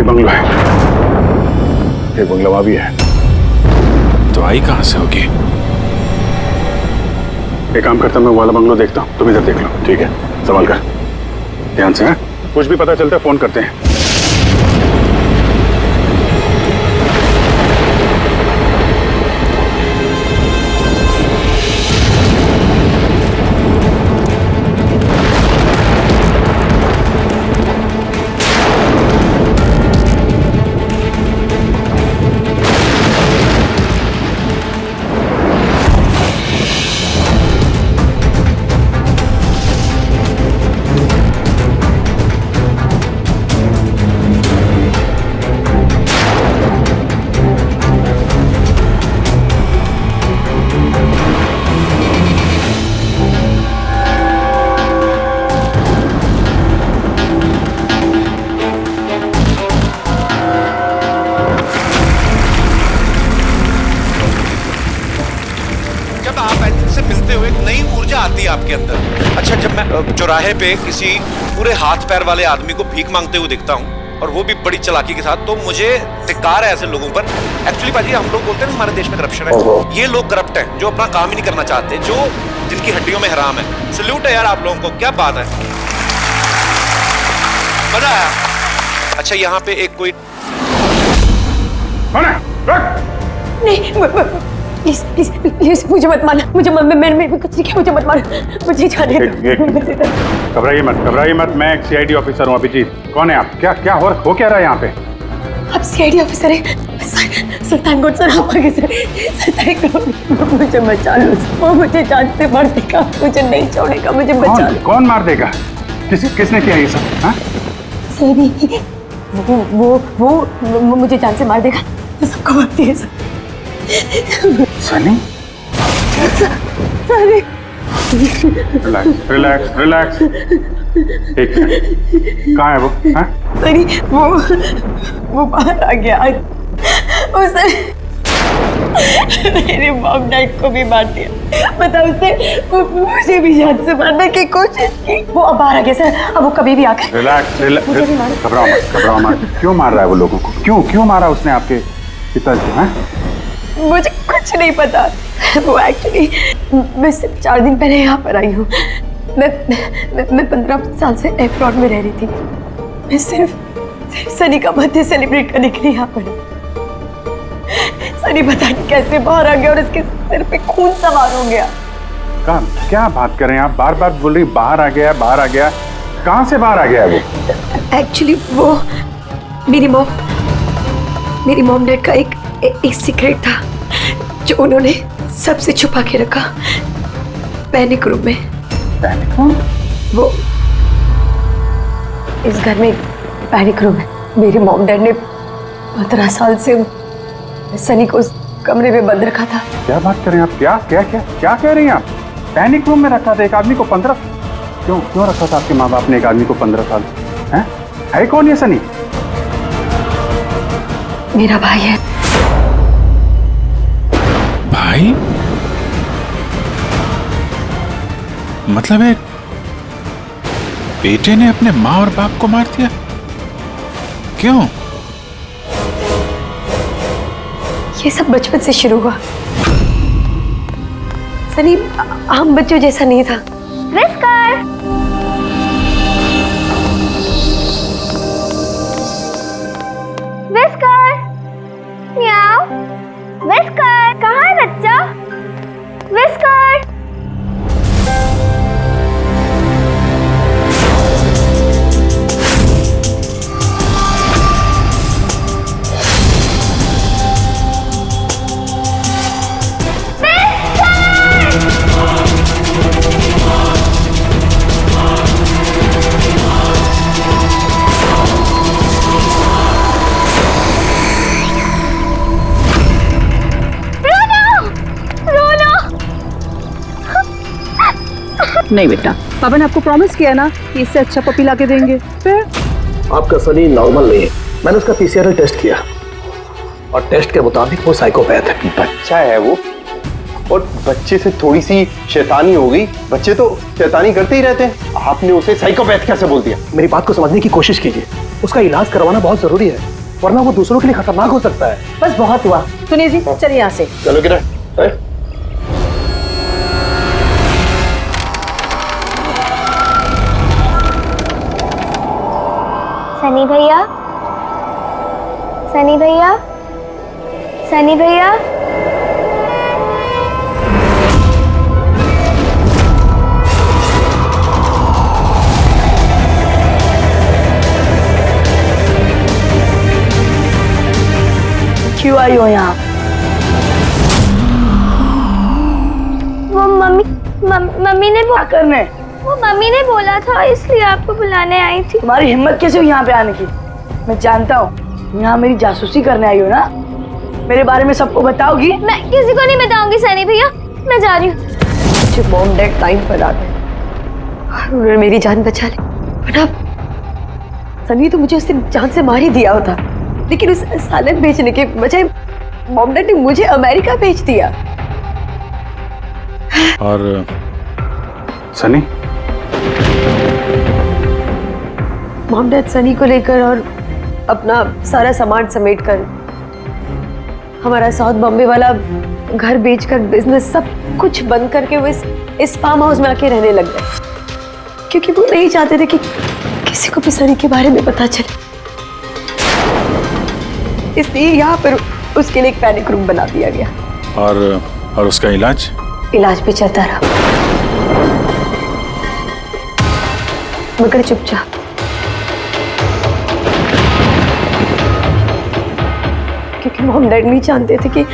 एक बंगला है, एक बंगला वहां भी है। तो आई कहां से होगी? एक काम करता हूं, मैं वो वाला बंगलो देखता हूं, तुम इधर देख लो। ठीक है, संभाल कर, ध्यान से। कुछ भी पता चलता है फोन करते हैं। आती है आपके अंदर। अच्छा, जब मैं चौराहे पे किसी पूरे हाथ पैर वाले आदमी को भीख मांगते हुए दिखता हूँ और वो भी बड़ी चालाकी के साथ, तो मुझे धिक्कार है ऐसे लोगों पर। एक्चुअली बाजी, हम लोग बोलते हैं हमारे देश में करप्शन है, ये लोग करप्ट हैं जो अपना काम ही नहीं करना चाहते, जो जिनकी हड्डियों में हराम है। सल्यूट है यार आप लोगों को, क्या बात है, मजा आया। अच्छा, यहाँ पे एक कोई नहीं, प्लीज प्लीज प्लीज मुझे मत मारना, मुझे मैंने कुछ नहीं किया, मुझे मत मारना, मुझे जाने दो। घबराइए मत, मैं एक सीआईडी ऑफिसर हूँ। अभिजीत, कौन है आप? क्या हो क्या रहा है यहाँ पे? आप सीआईडी ऑफिसर हैं? सुल्तानगंज सर, आप आगे से मुझे बचा लो, वो मुझे जान से मार देगा, मुझे नहीं छोड़ेगा, मुझे बचा लो। कौन मार देगा? किसने किया ये सब? हाँ, सनी, वो मुझे जान से मार देगा, तो सबको मारती है सर। सनी? सनी, रिलैक्स। ठीक है, कहाँ है वो? हाँ? सनी, वो बाहर आ गया, उसने मेरे मॉम डैड को भी मार दिया, मतलब उसने मुझे भी जान से मारने की कोशिश की। वो अब बाहर आ गया सर, अब वो कभी भी आकर रिलैक्स, घबराओ मत। क्यों मार रहा है वो लोगों को? क्यों मारा उसने आपके पिताजी? हाँ, मुझे कुछ नहीं पता। वो एक्चुअली, मैं सिर्फ 4 दिन पहले यहाँ पर आई हूँ। मैं 15 साल से एयरपोर्ट में रह रही थी। मैं सिर्फ सनी का बर्थडे सेलिब्रेट करने के लिए यहाँ पर। सनी पता नहीं कैसे बाहर आ गया और उसके सिर पे खून सवार हो गया। क्या बात कर रहे हैं आप? बार बोल रही बाहर आ गया। कहाँ से बाहर आ गया वो? एक्चुअली वो मेरी मॉम डैड का एक सीक्रेट था जो उन्होंने सबसे छुपा के रखा, पैनिक रूम में। Panic room? वो इस घर में पैनिक रूम है। मेरे मॉम डैड ने 15 साल से सनी को उस कमरे में बंद रखा था। क्या बात कर रहे हैं आप? क्या कह रही हैं आप? पैनिक रूम में रखा था एक आदमी को 15? क्यों रखा था आपके माँ बाप ने एक आदमी को 15 साल? है कौन ये सनी? मेरा भाई है। भाई? मतलब एक बेटे ने अपने माँ और बाप को मार दिया? क्यों? ये सब बचपन से शुरू हुआ। सनी आम बच्चों जैसा नहीं था। विस्कर, विस्कर, म्याऊ, विस्कर, कहाँ है बच्चा? विस्कर, नहीं बेटा, पापा ने आपको प्रॉमिस किया ना कि इससे अच्छा पपी लाके देंगे। फिर आपका सनी नॉर्मल नहीं है। मैंने उसका पीसीआर टेस्ट किया और टेस्ट के मुताबिक वो साइकोपैथ है। बच्चा है वो और बच्चे से थोड़ी सी शैतानी हो गई। बच्चे तो शैतानी करते ही रहते हैं, आपने उसे साइकोपैथ कैसे बोल दिया? मेरी बात को समझने की कोशिश कीजिए। उसका इलाज करवाना बहुत जरूरी है, वरना वो दूसरों के लिए खतरनाक हो सकता है। बस बहुत हुआ। सुनिए जी, चलिए यहाँ से। चलो किरण। सनी भैया, सनी भैया, सनी भैया। क्यों आई हो यहाँ? वो मम्मी ने क्या करने? वो मम्मी ने बोला था, इसलिए आपको बुलाने आई थी। तुम्हारी हिम्मत कैसे हुई यहाँ पे आने की? मैं जानता हूँ यहाँ मेरी जासूसी करने आई हो ना। मेरे बारे में सबको बताओगी? मैं किसी को नहीं बताऊंगी सनी भैया, मैं जा रही हूँ। मुझे मॉम डैड टाइम पर आ गए और उन्होंने मेरी जान बचा ली। वरना सनी तो मुझे उससे जान से मार ही दिया होता, लेकिन उस सालन भेजने के बजाय मॉम डैड ने मुझे अमेरिका भेज दिया। और सनी, मॉम डैड सनी को लेकर और अपना सारा सामान समेट कर हमारा साउथ बॉम्बे वाला घर बेचकर बिजनेस सब कुछ बंद करके वो इस फार्म हाउस में आके रहने लग गए, क्योंकि वो नहीं चाहते थे कि किसी को भी सनी के बारे में पता चले। इसलिए यहाँ पर उसके लिए एक पैनिक रूम बना दिया गया। और उसका इलाज भी चलता रहा, मगर चुपचाप। क्योंकि मॉम डैड नहीं जानते थे कि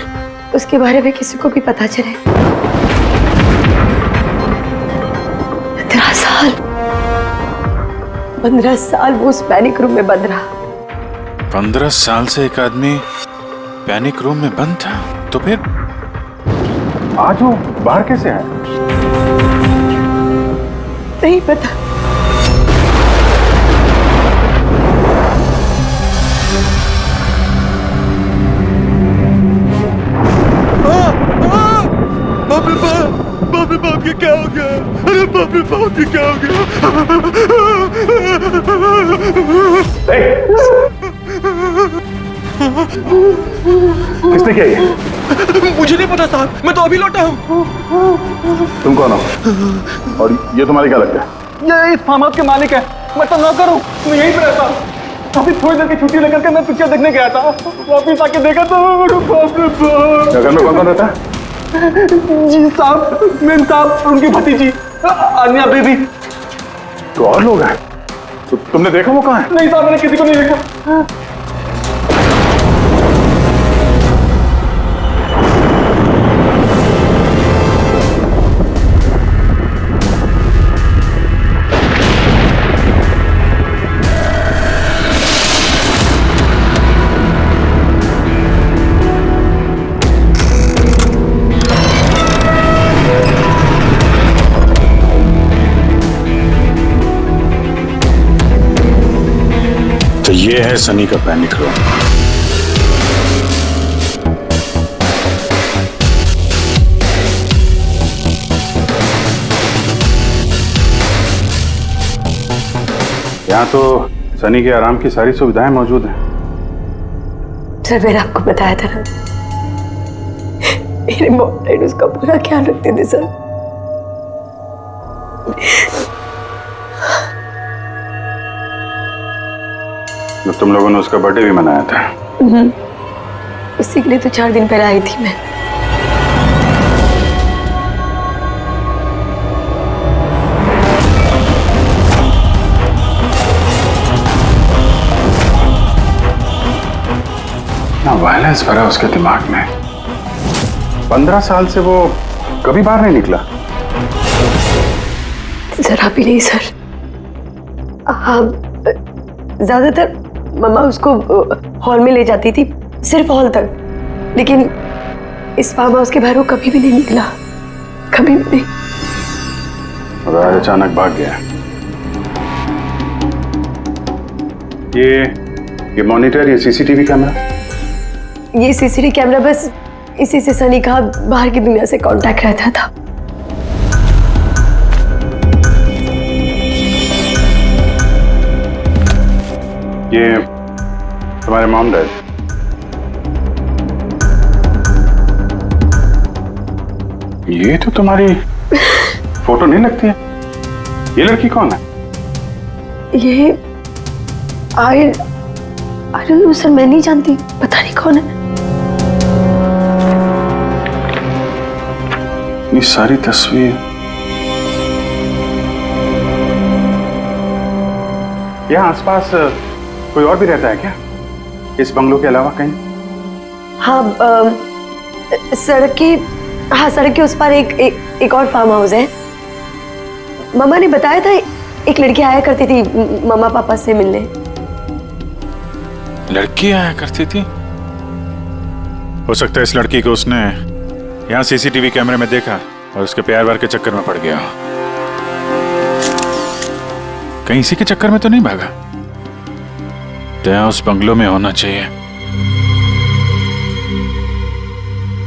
उसके बारे में किसी को भी पता चले। 15 साल वो उस पैनिक रूम में बंद रहा। 15 साल से एक आदमी पैनिक रूम में बंद था, तो फिर आज वो बाहर कैसे है? नहीं पता। बाप रे बाप, ये क्या हो गया? अरे बाप रे बाप, ये क्या हो गया? किसने किया ये? मुझे नहीं पता साहब, मैं तो अभी लौटा हूँ। तुम कौन हो और ये तुम्हारे क्या लगता है? ये इस फार्म हाउस के मालिक है, मैं तो नौकर हूँ, मैं यहीं पे रहता हूँ। अभी थोड़ी देर की छुट्टी लेकर के मैं पिक्चर देखने गया था, वापिस आके देखा तो बाप रे बाप। घर में कौन रहता है? जी साहब, मेम साहब, उनकी भतीजी अन्या बेबी। तो और लोग हैं? तो तुमने देखा वो कहाँ है? नहीं साहब, मैंने किसी को नहीं देखा। तो ये है सनी का पैनिक रूम। यहाँ तो सनी के आराम की सारी सुविधाएं मौजूद हैं। सर, मैंने आपको बताया था ना, मेरे मॉम डैड उसका पूरा ख्याल रखते थे सर। तो तुम लोगों ने उसका बर्थडे भी मनाया था? उसी के लिए तो 4 दिन पहले आई थी मैं। ना वायलेंस भरा उसके दिमाग में। 15 साल से वो कभी बाहर नहीं निकला। जरा भी नहीं सर। हाँ, ज्यादातर मम्मा उसको हॉल में ले जाती थी, सिर्फ हॉल तक, लेकिन इस फार्म हाउस के बाहर वो कभी भी नहीं निकला, कभी भी नहीं। और आज अचानक भाग गया। ये मॉनिटर, ये सीसीटीवी कैमरा? ये सीसीटीवी कैमरा बस इसी से सनी का बाहर की दुनिया से कांटेक्ट रहता था। ये तुम्हारे मॉम डैड? ये तो तुम्हारी फोटो नहीं लगती है। ये लड़की कौन है? ये आई डोंट नो सर, मैं नहीं जानती, पता नहीं कौन है। ये सारी तस्वीर, यहाँ आसपास कोई और भी रहता है क्या इस बंगलो के अलावा कहीं? हाँ, सड़क के उस पर एक और फार्म हाउस है। मामा ने बताया था एक लड़की आया करती थी मामा पापा से मिलने। लड़की आया करती थी? हो सकता है इस लड़की को उसने यहाँ सीसीटीवी कैमरे में देखा और उसके प्यार वार के चक्कर में पड़ गया। कहीं इसी के चक्कर में तो नहीं भागा? दया उस बंगलो में होना चाहिए।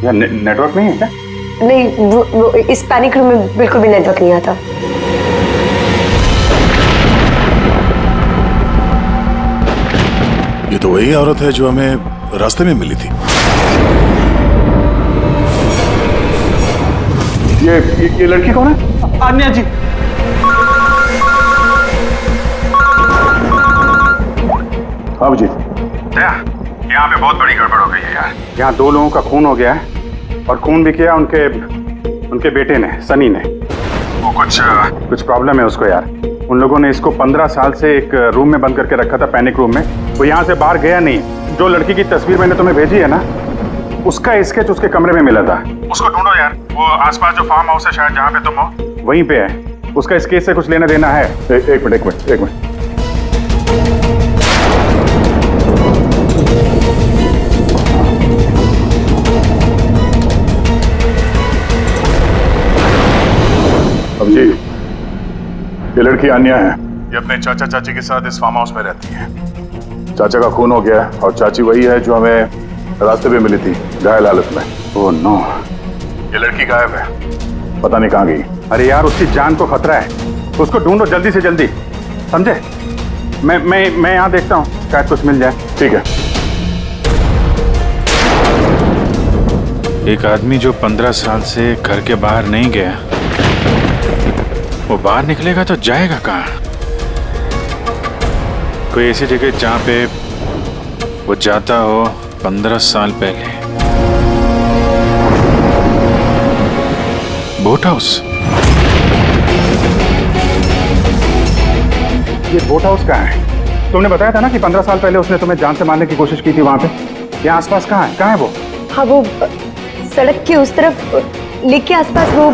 यार नेटवर्क नहीं है क्या? नहीं, वो इस पैनिक रूम में बिल्कुल भी नेटवर्क नहीं आता। ये तो वही औरत है जो हमें रास्ते में मिली थी। ये लड़की कौन है? आन्या जी। बाबू जी, यहाँ पे बहुत बड़ी गड़बड़ हो गई है यार। यहाँ 2 लोगों का खून हो गया है और खून भी किया उनके बेटे ने, सनी ने। वो कुछ प्रॉब्लम है उसको यार। उन लोगों ने इसको 15 साल से एक रूम में बंद करके रखा था, पैनिक रूम में। वो यहाँ से बाहर गया नहीं। जो लड़की की तस्वीर मैंने तुम्हें भेजी है ना, उसका स्केच उसके कमरे में मिला था। उसको ढूंढो यार। वो आसपास जो फार्म हाउस है शायद जहाँ पे तुम हो, वहीं पे है। उसका स्केच से कुछ लेना देना है। एक मिनट। अब जी, ये लड़की आन्या है। ये अपने चाचा चाची के साथ इस फार्म हाउस में रहती है। चाचा का खून हो गया और चाची वही है जो हमें रास्ते पे मिली थी घायल हालत में। ओह नो, ये लड़की गायब है, पता नहीं कहाँ गई। अरे यार, उसकी जान को खतरा है। उसको ढूंढो जल्दी से जल्दी, समझे? मैं यहाँ देखता हूँ, शायद कुछ मिल जाए। ठीक है। एक आदमी जो 15 साल से घर के बाहर नहीं गया, वो बाहर निकलेगा तो जाएगा कहाँ? कोई ऐसी जगह जहाँ पे वो जाता हो 15 साल पहले। Boat house. ये बोट हाउस कहाँ है? तुमने बताया था ना कि 15 साल पहले उसने तुम्हें जान से मारने की कोशिश की थी वहां पे। यहाँ आसपास कहाँ है? कहाँ है वो? हाँ, वो सड़क के उस तरफ, लेक के आसपास, वो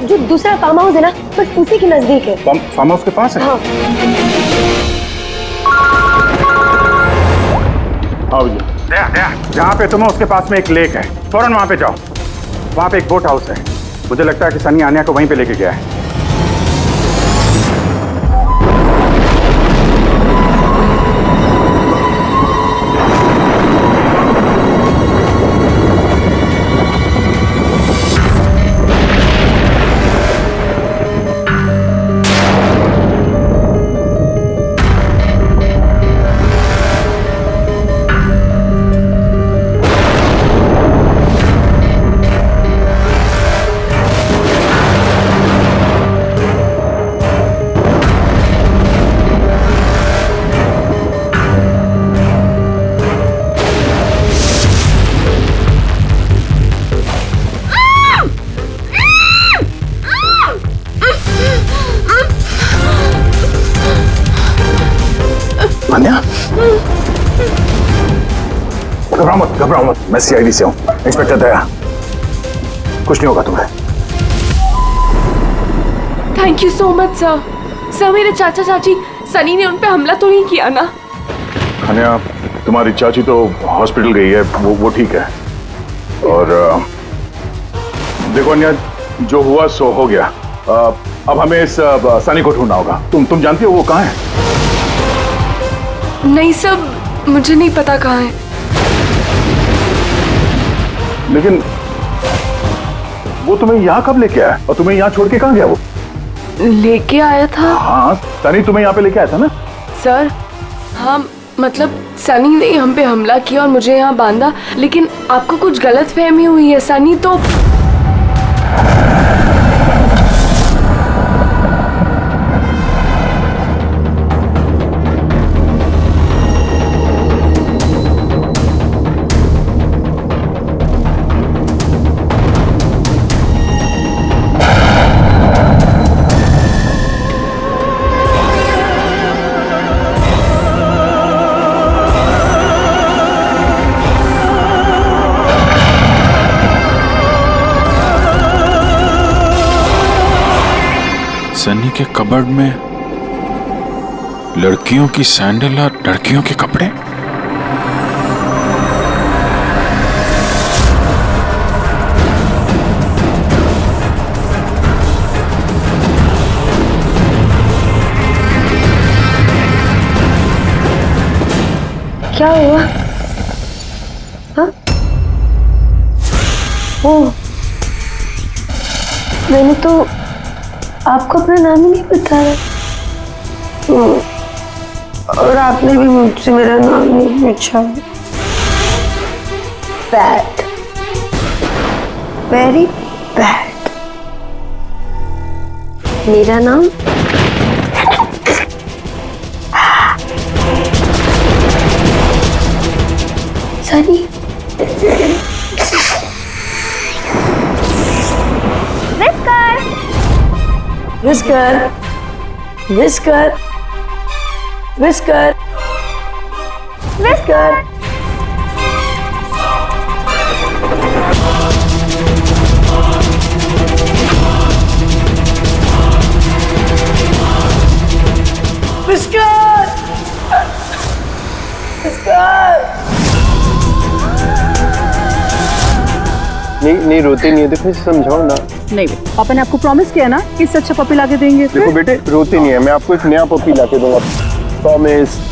जो दूसरा फार्म हाउस है ना, बस उसी के नजदीक है। फार्म हाउस के पास है? हाँ। हाँ भैया, जहाँ पे तुम हो उसके पास में एक लेक है, फौरन वहाँ पे जाओ। वहाँ पे एक बोट हाउस है। मुझे लगता है कि सनी आन्या को वहीं पे लेके गया है। घबराओ मत, मैं सीआईडी से हूँ, इंस्पेक्टर दया। कुछ नहीं होगा तुम्हें। Thank you so much sir. Sir, मेरे चाचा चाची सनी ने उन पे हमला तो नहीं किया ना? अनया, तुम्हारी चाची तो हॉस्पिटल गई है, वो ठीक है। और देखो अनया, जो हुआ सो हो गया। अब हमें इस सनी को ढूंढना होगा। तुम जानती हो वो कहाँ है? नहीं सर, मुझे नहीं पता कहाँ है। लेकिन वो तुम्हें यहाँ कब लेके आया और तुम्हें यहाँ छोड़ के कहाँ गया वो? लेके आया था हाँ, सनी तुम्हें यहाँ पे लेके आया था ना? सर। हाँ मतलब सनी ने हम पे हमला किया और मुझे यहाँ बांधा, लेकिन आपको कुछ गलत फहमी हुई है। सनी तो सनी के कबर्ड में लड़कियों की सैंडल और लड़कियों के कपड़े। क्या हुआ? हाँ? ओ, मैंने तो आपको अपना नाम ही नहीं बताया। और आपने भी मुझसे मेरा नाम नहीं पूछा। Bad, very bad. मेरा नाम Sunny. Whisker, whisker, whisker, whisker. Whisker, whisker. नहीं रोती नहीं है, देखो समझाओ ना। नहीं बेटा, पापा ने आपको प्रॉमिस किया ना कि इससे अच्छा पपी लाके देंगे। देखो बेटे, रोती नहीं है, मैं आपको एक नया पपी लाके दूंगा, प्रॉमिस।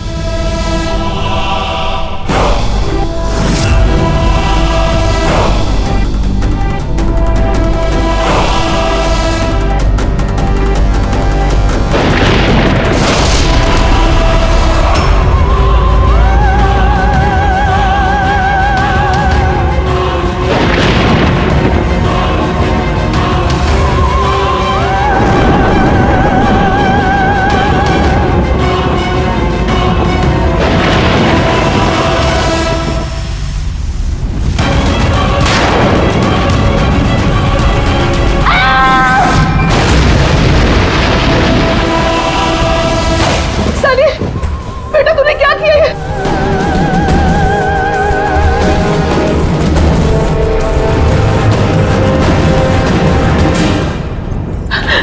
बेटा तूने क्या किया है?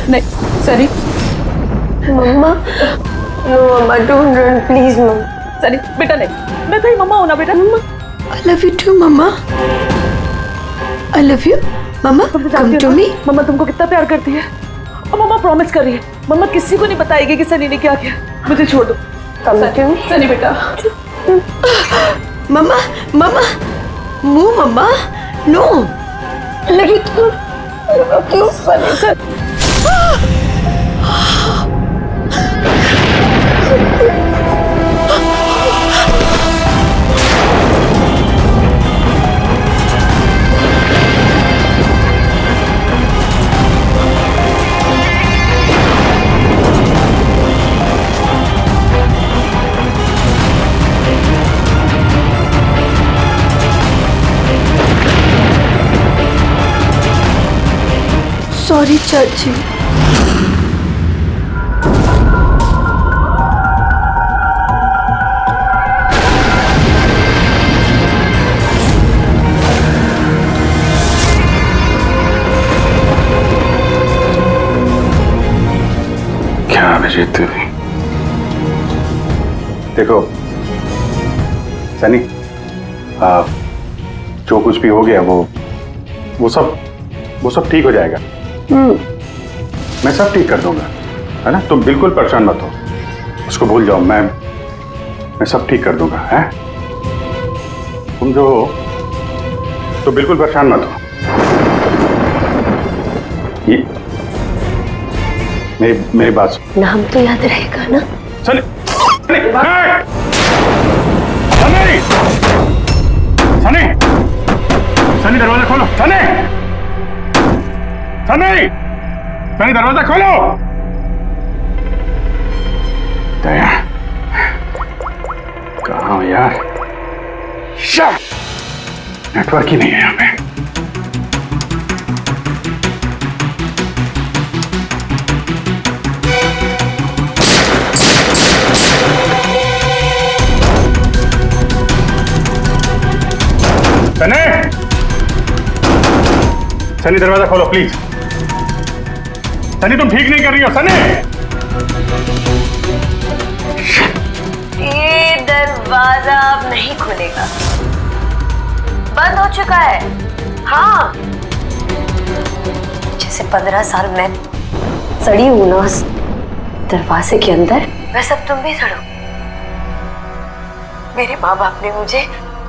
नहीं Sunny. Mama, no mama, don't run please mama. Sunny बेटा नहीं, मैं तेरी मम्मा हूं ना बेटा। मम्मा, I love you too mamma. I love you mamma, come to me। मम्मा तुमको कितना प्यार करती है और मम्मा प्रॉमिस कर रही है मम्मा किसी को नहीं बताएगी कि सनी ने क्या किया। मुझे छोड़ दो। Come to me। सनी बेटा। मम्मा, मम्मा, मुंह मम्मा, नो। Love you too। क्यों सनी सर? सॉरी चाची। क्या अभिजीत देवी, देखो सनी, जो कुछ भी हो गया वो सब ठीक हो जाएगा। मैं सब ठीक कर दूंगा, है ना? तुम बिल्कुल परेशान मत हो, उसको भूल जाओ। मैं सब ठीक कर दूंगा, है? तुम जो हो तो बिल्कुल परेशान मत हो। ये मेरी बात सुन। नाम तो याद रहेगा ना? सनी सनी सनी सनी दरवाजा खोलो। सनी सनी सनी दरवाजा खोलो। दया कहाँ हो यार? नेटवर्क ही नहीं है यहाँ पे। सनी सनी दरवाजा खोलो प्लीज। सनी तुम ठीक नहीं कर रही हो। सनी ये दरवाजा अब नहीं खुलेगा, बंद हो चुका है। हाँ, जैसे 15 साल में सड़ी हूं ना उस दरवाजे के अंदर, वैसे अब तुम भी सड़ो। मेरे माँ बाप ने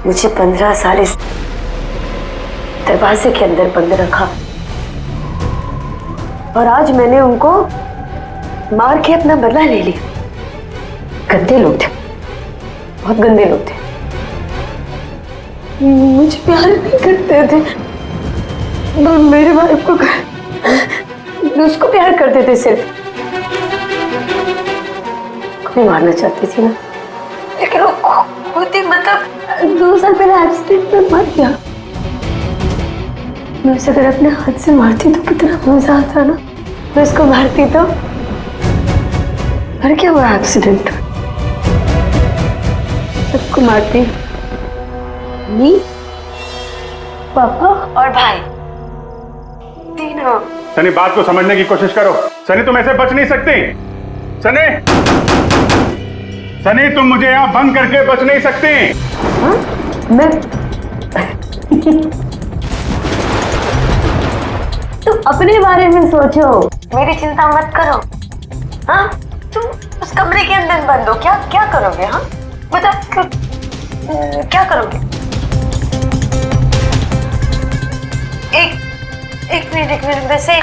मुझे 15 साल इस दरवाजे के अंदर बंद रखा और आज मैंने उनको मार के अपना बदला ले लिया। गंदे लोग थे, बहुत गंदे लोग थे। मुझे प्यार नहीं करते थे, मेरे वाइफ को उसको प्यार करते थे सिर्फ। कोई मारना चाहती थी ना, लेकिन वो खुद ही मतलब 2 साल पहले एक्सीडेंट में मर गया। मैं उसे अगर अपने हाथ से मारती तो कितना मजा आता ना। मैं उसको मारती तो मर क्या हुआ एक्सीडेंट। सबको मारती, मम्मी, पापा और भाई, तीनों। सनी बात को समझने की कोशिश करो। सनी तुम ऐसे बच नहीं सकती। सनी सनी तुम मुझे यहाँ बंद करके बच नहीं सकती। हाँ? मैं तुम अपने बारे में सोचो, मेरी चिंता मत करो। हाँ, तुम उस कमरे के अंदर बंद हो, क्या करोगे? हाँ मतलब क्या करोगे? एक मिनट वैसे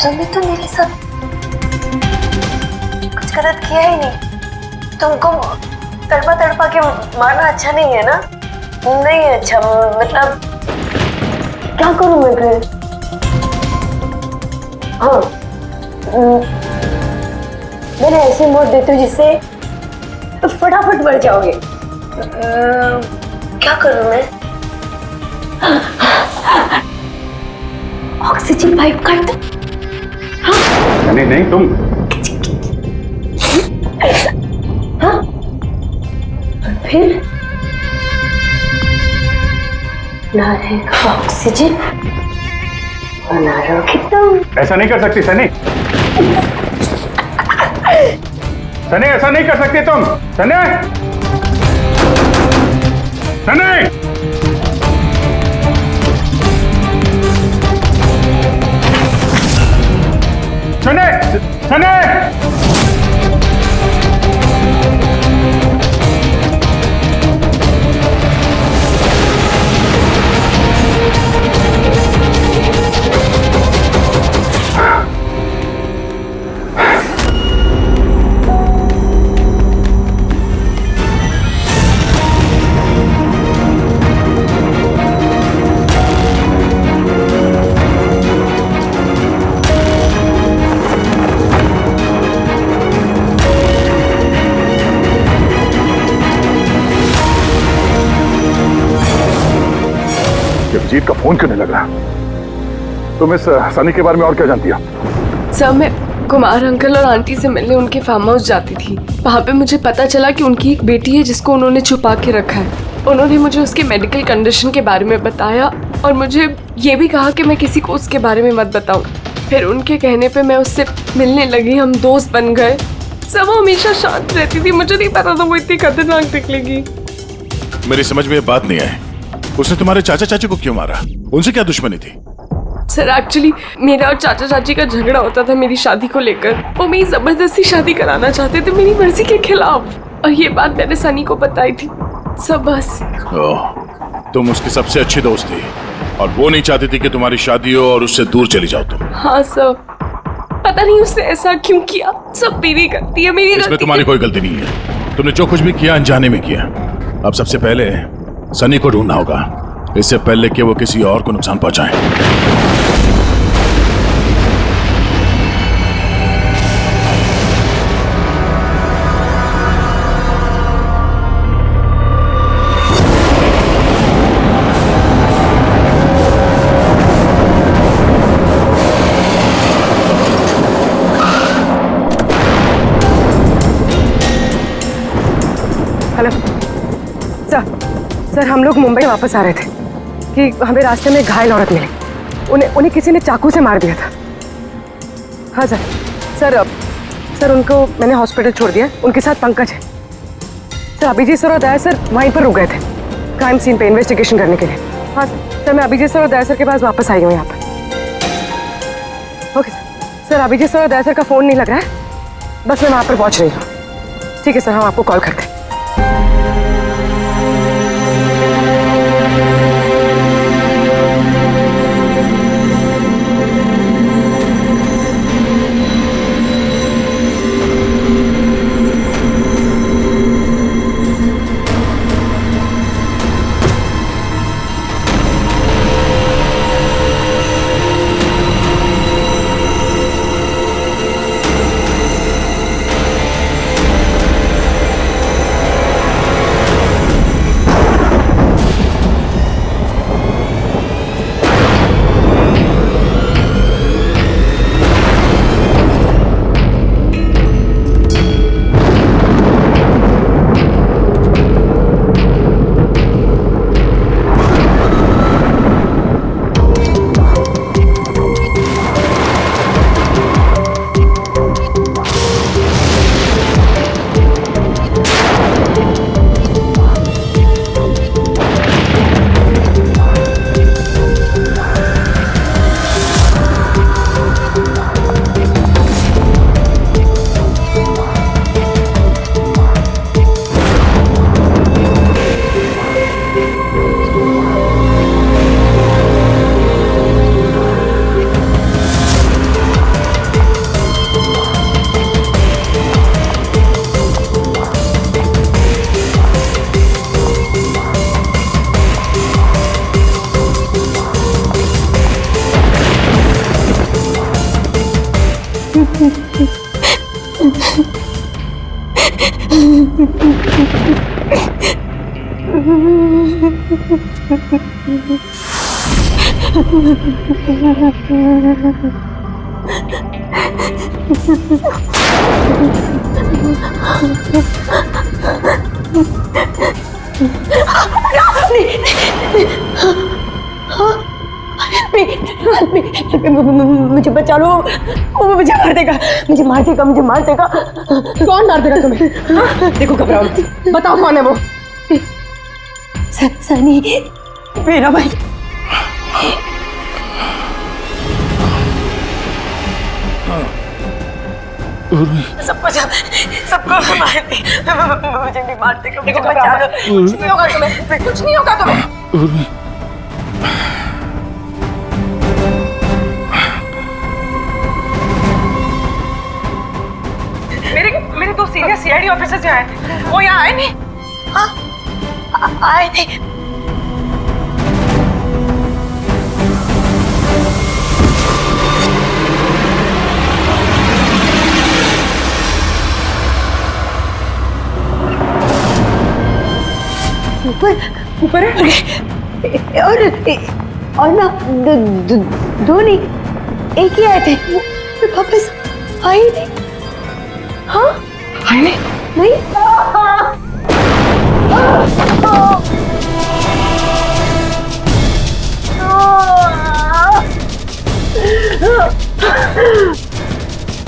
तुमने तो मेरे साथ कुछ गलत किया ही नहीं। तुमको तड़पा के मारना अच्छा नहीं है ना? नहीं अच्छा, मतलब क्या करूं मैं फिर? हाँ, मैंने ऐसे मौत देती हूँ जिससे फटाफट मर जाओगे। क्या करूं मैं? ऑक्सीजन पाइप काट दो। हाँ? नहीं तुम ऐसा। हाँ, फिर ना रहेगा ऑक्सीजन और ना रहोगे तुम। ऐसा नहीं कर सकती सनी। सनी ऐसा नहीं कर सकती तुम। सनी सनी सनी सनी जीत का फोन क्यों नहीं लग रहा? तुम इस सनी के बारे में और क्या जानती हो? सर मैं कुमार अंकल और आंटी से मिलने उनके फार्म हाउस जाती थी। वहाँ पे मुझे पता चला कि उनकी एक बेटी है जिसको उन्होंने छुपा के रखा है। उन्होंने मुझे उसके मेडिकल कंडीशन के बारे में बताया और मुझे ये भी कहा कि मैं किसी को उसके बारे में मत बताऊं। फिर उनके कहने पे मैं उससे मिलने लगी, हम दोस्त बन गए। सब वो हमेशा शांत रहती थी, मुझे नहीं पता था वो इतनी खतरनाक निकलेगी। मेरी समझ में ये बात नहीं आई, उसने तुम्हारे चाचा चाची को क्यों मारा? उनसे क्या दुश्मनी थी? सर एक्चुअली मेरा और चाचा चाची का झगड़ा होता था मेरी शादी को लेकर। वो मेरी जबरदस्ती शादी कराना चाहते थे मेरी मर्जी के खिलाफ, और ये बात मैंने सनी को बताई थी। सब बस ओह, तुम उसकी सबसे अच्छी दोस्त थी और वो नहीं चाहती थी कि तुम्हारी शादी हो और उससे दूर चली जाओ तुम। हाँ सर, पता नहीं उसने ऐसा क्यों किया। सब मेरी गलती है, मेरी इसमें गलती तुम्हारी कोई गलती नहीं है। तुमने जो कुछ भी किया अनजाने में किया। अब सबसे पहले सनी को ढूंढना होगा, इससे पहले कि वो किसी और को नुकसान पहुंचाए। हेलो सर, हम लोग मुंबई वापस आ रहे थे कि हमें रास्ते में एक घायल औरत मिली। उन्हें किसी ने चाकू से मार दिया था। हाँ सर उनको मैंने हॉस्पिटल छोड़ दिया। उनके साथ पंकज है सर। अभिजीत सर और दया सर वहीं पर रुक गए थे क्राइम सीन पे इन्वेस्टिगेशन करने के लिए। हाँ सर, मैं अभिजीत सर और दया सर के पास वापस आई हूँ यहाँ पर। ओके सर, अभिजीत सर और दया सर का फ़ोन नहीं लग रहा है, बस मैं वहाँ पर पहुँच रही हूँ। ठीक है सर, हम आपको कॉल करते हैं। मुझे बचा लो, वो मुझे मार देगा, मुझे मार देगा, मुझे मार देगा। कौन मार देगा तुम्हें? हाँ? देखो घबराओ मत, बताओ कौन है वो? सनी, मेरा भाई। सबको मार दे, मुझे नहीं मार देगा, मुझे बचा लो। कुछ नहीं होगा तुम्हें, कुछ नहीं होगा तुम्हें। मेरे दो सीनियर सीआईडी ऑफिसर्स यहाँ आए थे, वो यहाँ आए नहीं? हाँ, आए थे। ऊपर है और ना दो नहीं, एक ही आए थे, वापस आए नहीं। हाँ, आए नहीं।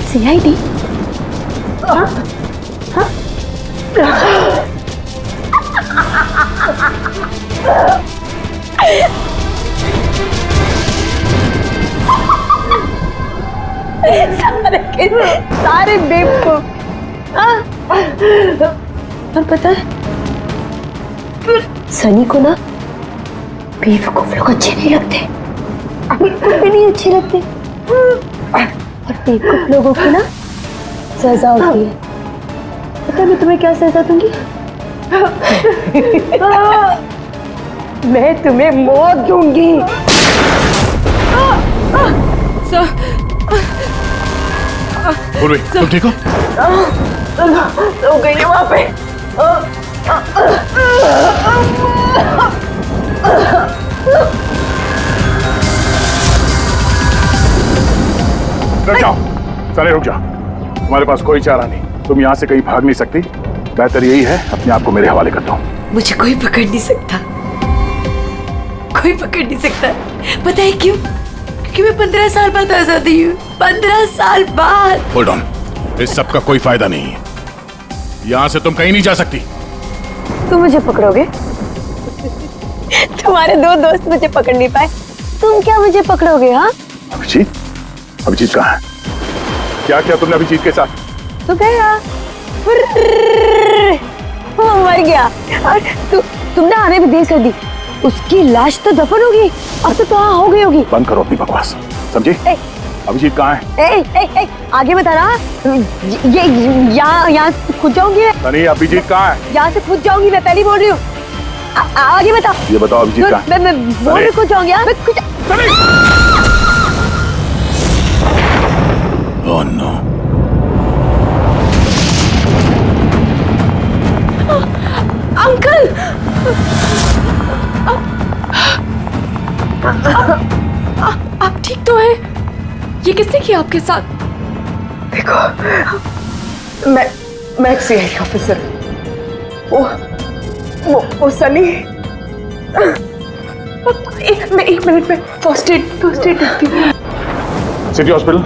सीआईडी? हाँ? हाँ? सारे बेवकूफ। और पता है सनी को ना बेवकूफ लोग अच्छे नहीं लगते, बिल्कुल भी नहीं अच्छे लगते। और बेवकूफ लोगों की ना सजा होती है। पता है मैं तुम्हें क्या सजा दूंगी? मैं तुम्हें मौत दूंगी। पूर्वी, तुम ठीक हो? हो गई है वहां पे। रुक जाओ, चले रुक जाओ। तुम्हारे पास कोई चारा नहीं, तुम यहाँ से कहीं भाग नहीं सकती। बेहतर यही है अपने आप को मेरे हवाले कर दो। मुझे कोई पकड़ नहीं सकता, कोई पकड़ नहीं सकता। पता है क्यों? क्योंकि मैं 15 साल बाद आजादी हूँ। 15 साल बाद। होल्ड ऑन, इस सब का कोई फायदा नहीं है। यहाँ से तुम कहीं नहीं जा सकती। तुम मुझे पकड़ोगे? तुम्हारे 2 दोस्त मुझे पकड़ नहीं पाए, तुम क्या मुझे पकड़ोगे? हाँ अभिजीत, अभिजीत कहाँ है? क्या किया तुमने अभिजीत के साथ? तो गया, वो मर गया और तुमने आने में देर कर दी। उसकी लाश तो दफन होगी, अब तो वहाँ हो गई होगी। बंद करो अपनी बकवास, समझी? अभिजीत कहाँ है? आगे बता रहा। ये यहाँ से खुद जाऊंगी मैं। सनी, अभिजीत कहाँ है? यहाँ से खुद जाऊंगी मैं, पहले बोल रही हूँ। आगे बता। ये बताओ अभिजीत कहाँ है? मैं बोल रही खुद जाऊंगी। मैं कुछ ओह नो। अंकल, आप ठीक तो हैं? ये किसने किया आपके साथ? देखो, मैं एक सीआईडी ऑफिसर। वो सनी। एक मिनट में फर्स्ट एड देखती हूँ। सिटी हॉस्पिटल,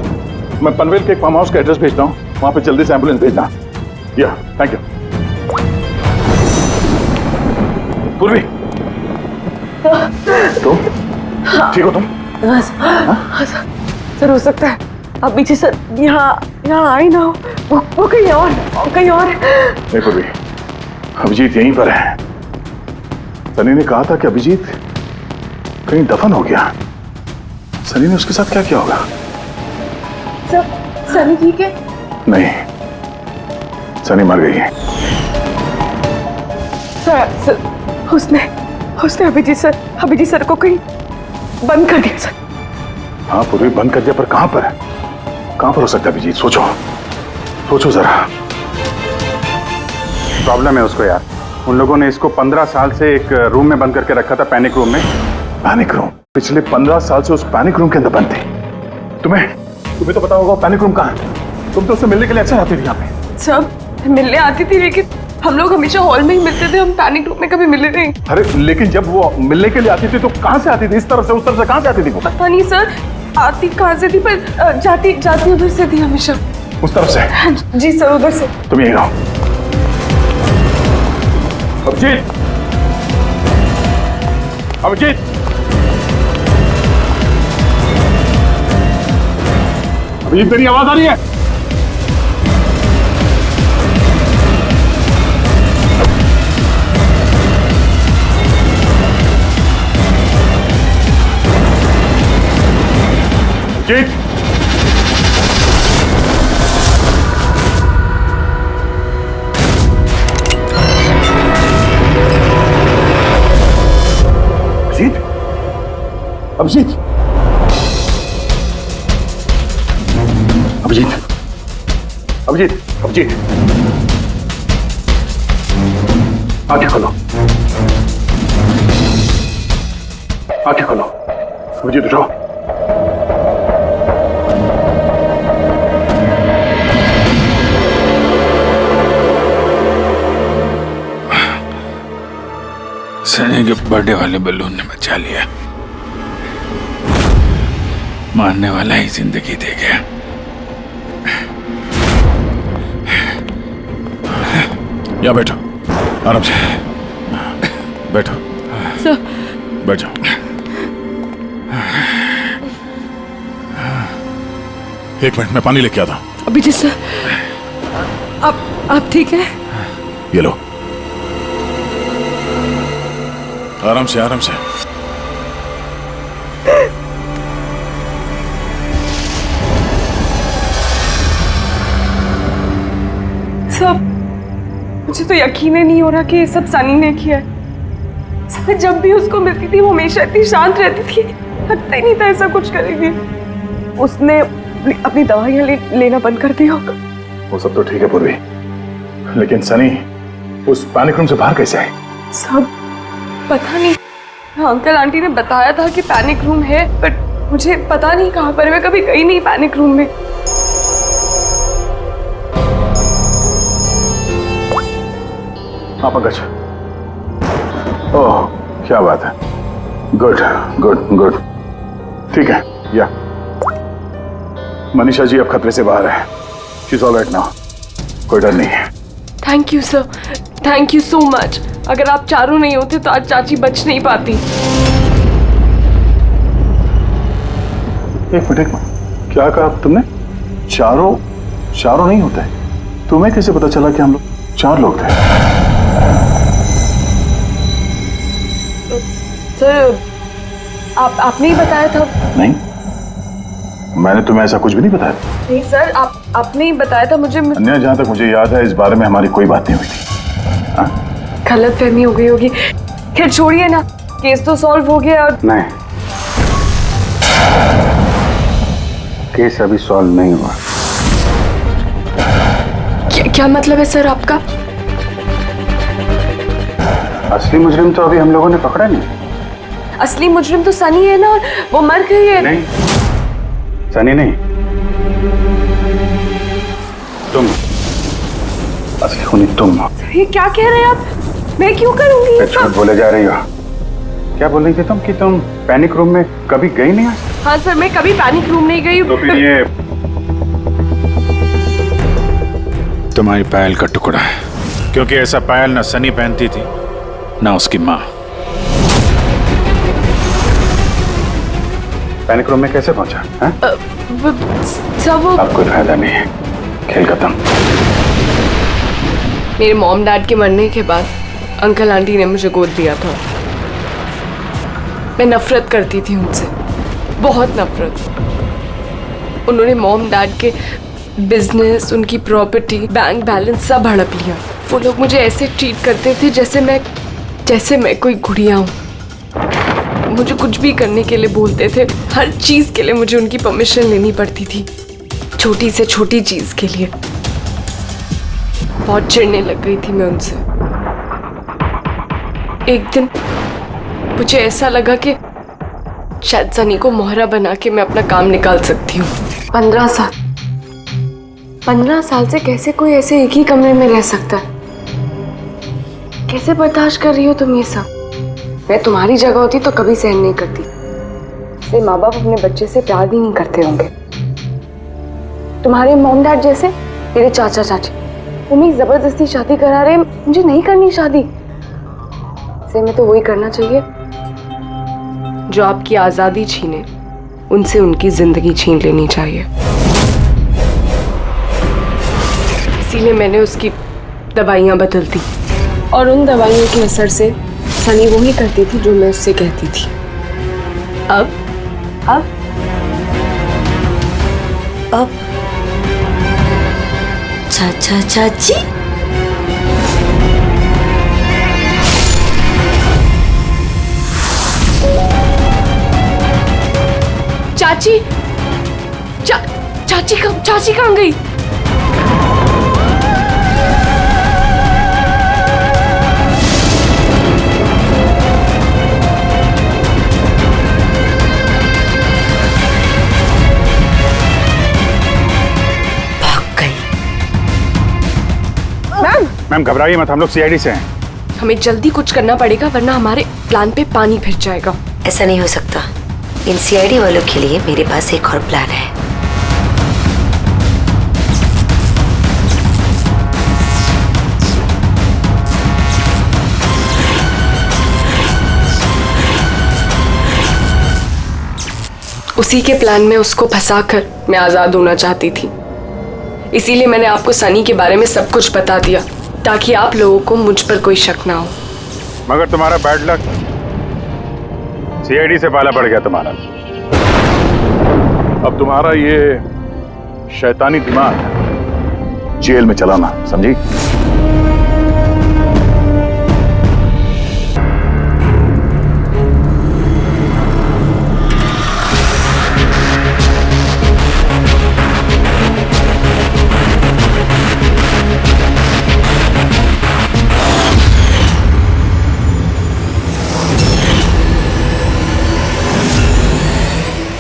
मैं पनवेल के एक फार्म हाउस का एड्रेस भेजता हूँ, वहां पे जल्दी से एम्बुलेंस भेजना। या थैंक यू। पूर्वी, तुम ठीक हो? तुम सर, हो सकता है अब पीछे सर यहाँ आई ना हो, वो कहीं और। नहीं पूर्वी, अभिजीत यहीं पर है। सनी ने कहा था कि अभिजीत कहीं दफन हो गया। सनी ने उसके साथ क्या किया होगा? सनी ठीक है? नहीं, सनी मर गई है। सर, उसने अभिजीत सर को कहीं बंद कर दिया सर। हाँ पूर्वी, बंद कर दिया, पर कहां पर है? कहां पर हो सकता है अभिजीत? सोचो जरा। प्रॉब्लम है उसको यार। उन लोगों ने इसको 15 साल से एक रूम में बंद करके रखा था, पैनिक रूम में। Panic room? पिछले 15 साल से उस पैनिक रूम के अंदर बंद थे। तुम्हें तो पता होगा पैनिक रूम कहाँ है। तुम तो उससे मिलने के लिए अक्सर आती थी यहाँ पे। सब मिलने आती थी, लेकिन हम लोग हमेशा हॉल में ही मिलते थे, हम पैनिक रूम में कभी मिले नहीं। अरे लेकिन जब वो मिलने के लिए आती थी तो कहाँ से आती थी? इस तरफ से, उस तरफ से, कहाँ से आती थी वो? पता नहीं सर, आती कहाँ से थी, पर जाती उधर से थी हमेशा। उस तरफ से? जी सर, उधर से। तुम यहीं रहो। अभिजीत, अभिजीत, अभिजीत, तेरी आवाज आ रही है? अभिजीत, अभिजीत, अभिजीत, अभिजीत, अभिजीत, अभिजीत, आंखें खोलो, आंखें खोलो। अभिजीत उठो। सनी के बर्थडे वाले बलून ने बचा लिया। मारने वाला ही जिंदगी दे गया। यहाँ बैठो, आराम से बैठो। सर, बैठ जाओ। एक मिनट, मैं पानी लेके आता हूं। अभी जी सर, आप ठीक है? ये लो। आराम से आराम से। सब मुझे तो यकीन ही नहीं हो रहा कि ये सब सनी ने किया है। मैं जब भी उसको मिलती थी वो हमेशा इतनी शांत रहती थी, लगता ही नहीं था ऐसा कुछ करेगी। उसने अपनी दवाइयाँ लेना बंद कर दिया होगा। वो सब तो ठीक है पूर्वी, लेकिन सनी उस पैनिक रूम से बाहर कैसे आई? सब पता नहीं। अंकल आंटी ने बताया था कि पैनिक रूम है, बट मुझे पता नहीं कहाँ पर है। मैं कभी गई नहीं पैनिक रूम में। हाँ पंकज, ओह क्या बात है, गुड गुड गुड, ठीक है। या मनीषा जी अब खतरे से बाहर है, she is all right now, कोई डर नहीं है। Thank you sir, thank you so much. अगर आप चारों नहीं होते तो आज चाची बच नहीं पाती। एक मिनट, क्या कहा तुमने? चारों चारों नहीं होते? तुम्हें कैसे पता चला कि हम लोग 4 लोग थे? सर आपने ही बताया था। नहीं, मैंने तुम्हें ऐसा कुछ भी नहीं बताया। नहीं सर, आपने ही बताया था मुझे। अन्य जहां तक मुझे याद है इस बारे में हमारी कोई बात नहीं हुई थी। गलत फहमी हो गई होगी। खैर छोड़िए ना, केस तो सॉल्व हो गया। और नहीं, केस अभी सॉल्व नहीं हुआ। क्या मतलब है सर आपका? असली मुजरिम तो अभी हम लोगों ने पकड़ा नहीं। असली मुजरिम तो सनी है ना, और वो मर गई है। नहीं, सनी नहीं, तुम असली खूनी तुम हो। ये क्या कह रहे हैं आप? मैं क्यों करूंगी ये झूठ सब? बोले जा रही हो। क्या बोल रही थी तुम कि तुम पैनिक रूम में कभी गई नहीं? हाँ सर, मैं कभी पैनिक रूम नहीं गई। तो फिर ये तुम्हारी पायल का टुकड़ा है, क्योंकि ऐसा पायल ना सनी पहनती थी ना उसकी माँ। पैनिक रूम में कैसे पहुंचा? सब अब कोई फायदा नहीं है, खेल खत्म। मेरे मॉम डैड के मरने के बाद अंकल आंटी ने मुझे गोद दिया था। मैं नफरत करती थी उनसे, बहुत नफरत। उन्होंने मॉम डैड के बिजनेस, उनकी प्रॉपर्टी, बैंक बैलेंस सब हड़प लिया। वो लोग मुझे ऐसे ट्रीट करते थे जैसे मैं कोई गुड़िया हूँ। मुझे कुछ भी करने के लिए बोलते थे, हर चीज़ के लिए मुझे उनकी परमिशन लेनी पड़ती थी, छोटी से छोटी चीज़ के लिए। बहुत चिढ़ने लग गई थी मैं उनसे। एक दिन मुझे ऐसा लगा कि शायद सनी को मोहरा बना के मैं अपना काम निकाल सकती हूँ। 15 साल से कैसे कोई ऐसे एक ही कमरे में रह सकता है? कैसे बर्दाश्त कर रही हो तुम ये सब? मैं तुम्हारी जगह होती तो कभी सहन नहीं करती। इसलिए माँ बाप अपने बच्चे से प्यार भी नहीं करते होंगे। तुम्हारे मॉम डैड जैसे मेरे चाचा चाची, वो मेरी जबरदस्ती शादी करा रहे। मुझे नहीं करनी शादी। इसलिए मैं तो वही करना चाहिए जो आपकी आजादी छीने, उनसे उनकी जिंदगी छीन लेनी चाहिए। इसीलिए मैंने उसकी दवाइयाँ बदल दी, और उन दवाइयों के असर से सनी वो ही करती थी जो मैं उससे कहती थी। अब चाचा चाची, चाची चाची कहाँ गई? मैम घबराइए मत, हम लोग सीआईडी से हैं। हमें जल्दी कुछ करना पड़ेगा, वरना हमारे प्लान पे पानी फिर जाएगा। ऐसा नहीं हो सकता। इन सीआईडी वालों के लिए मेरे पास एक और प्लान है। उसी के प्लान में उसको फंसाकर मैं आजाद होना चाहती थी। इसीलिए मैंने आपको सनी के बारे में सब कुछ बता दिया, ताकि आप लोगों को मुझ पर कोई शक ना हो। मगर तुम्हारा बैड लक सीआईडी से पाला पड़ गया तुम्हारा। अब तुम्हारा ये शैतानी दिमाग जेल में चलाना, समझी?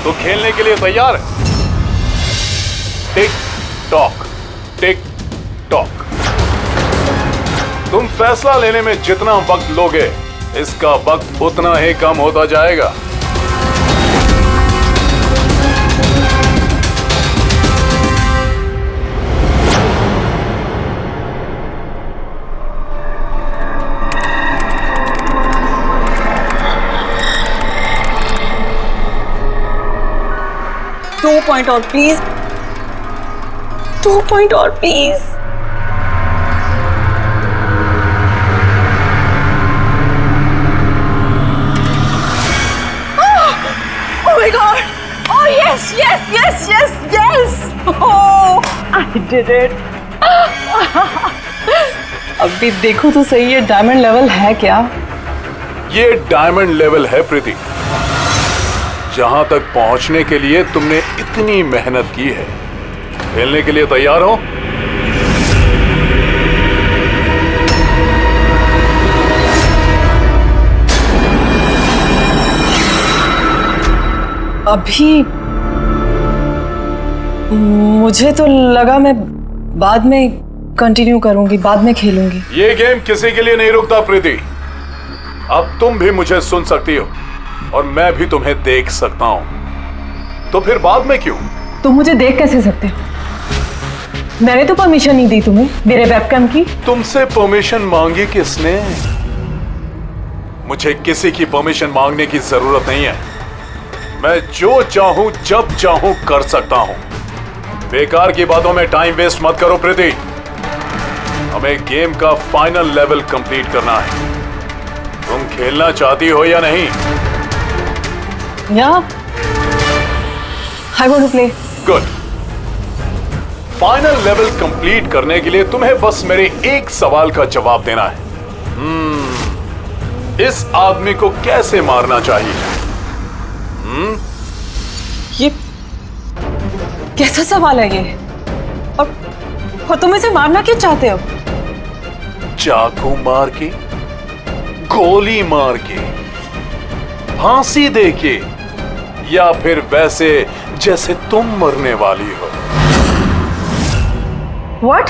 तो खेलने के लिए तैयार है? Tick tock, tick tock. तुम फैसला लेने में जितना वक्त लोगे, इसका वक्त उतना ही कम होता जाएगा। दो पॉइंट और प्लीज, 2 पॉइंट और please. Oh my God! Oh yes, yes, yes, yes, yes! Oh, I did it! अभी देखो तो सही, ये डायमंड लेवल है क्या? ये डायमंड लेवल है प्रीति। जहां तक पहुंचने के लिए तुमने इतनी मेहनत की है। खेलने के लिए तैयार हो? अभी मुझे तो लगा मैं बाद में कंटिन्यू करूंगी, बाद में खेलूंगी। ये गेम किसी के लिए नहीं रुकता प्रीति। अब तुम भी मुझे सुन सकती हो और मैं भी तुम्हें देख सकता हूं। तो फिर बाद में क्यों? तुम मुझे देख कैसे सकते हो? मैंने तो परमिशन नहीं दी तुम्हें मेरे वेबकैम की। तुमसे परमिशन मांगी किसने? मुझे किसी की परमिशन मांगने की जरूरत नहीं है। मैं जो चाहूं जब चाहूं कर सकता हूं। बेकार की बातों में टाइम वेस्ट मत करो प्रीति। हमें गेम का फाइनल लेवल कंप्लीट करना है। तुम खेलना चाहती हो या नहीं? Yeah, I want to play. Good. Final level complete करने के लिए तुम्हें बस मेरे एक सवाल का जवाब देना है। इस आदमी को कैसे मारना चाहिए? ये कैसा सवाल है ये? और तुम इसे मारना क्यों चाहते हो? चाकू मार के, गोली मार के, फांसी दे के, या फिर वैसे जैसे तुम मरने वाली हो? What?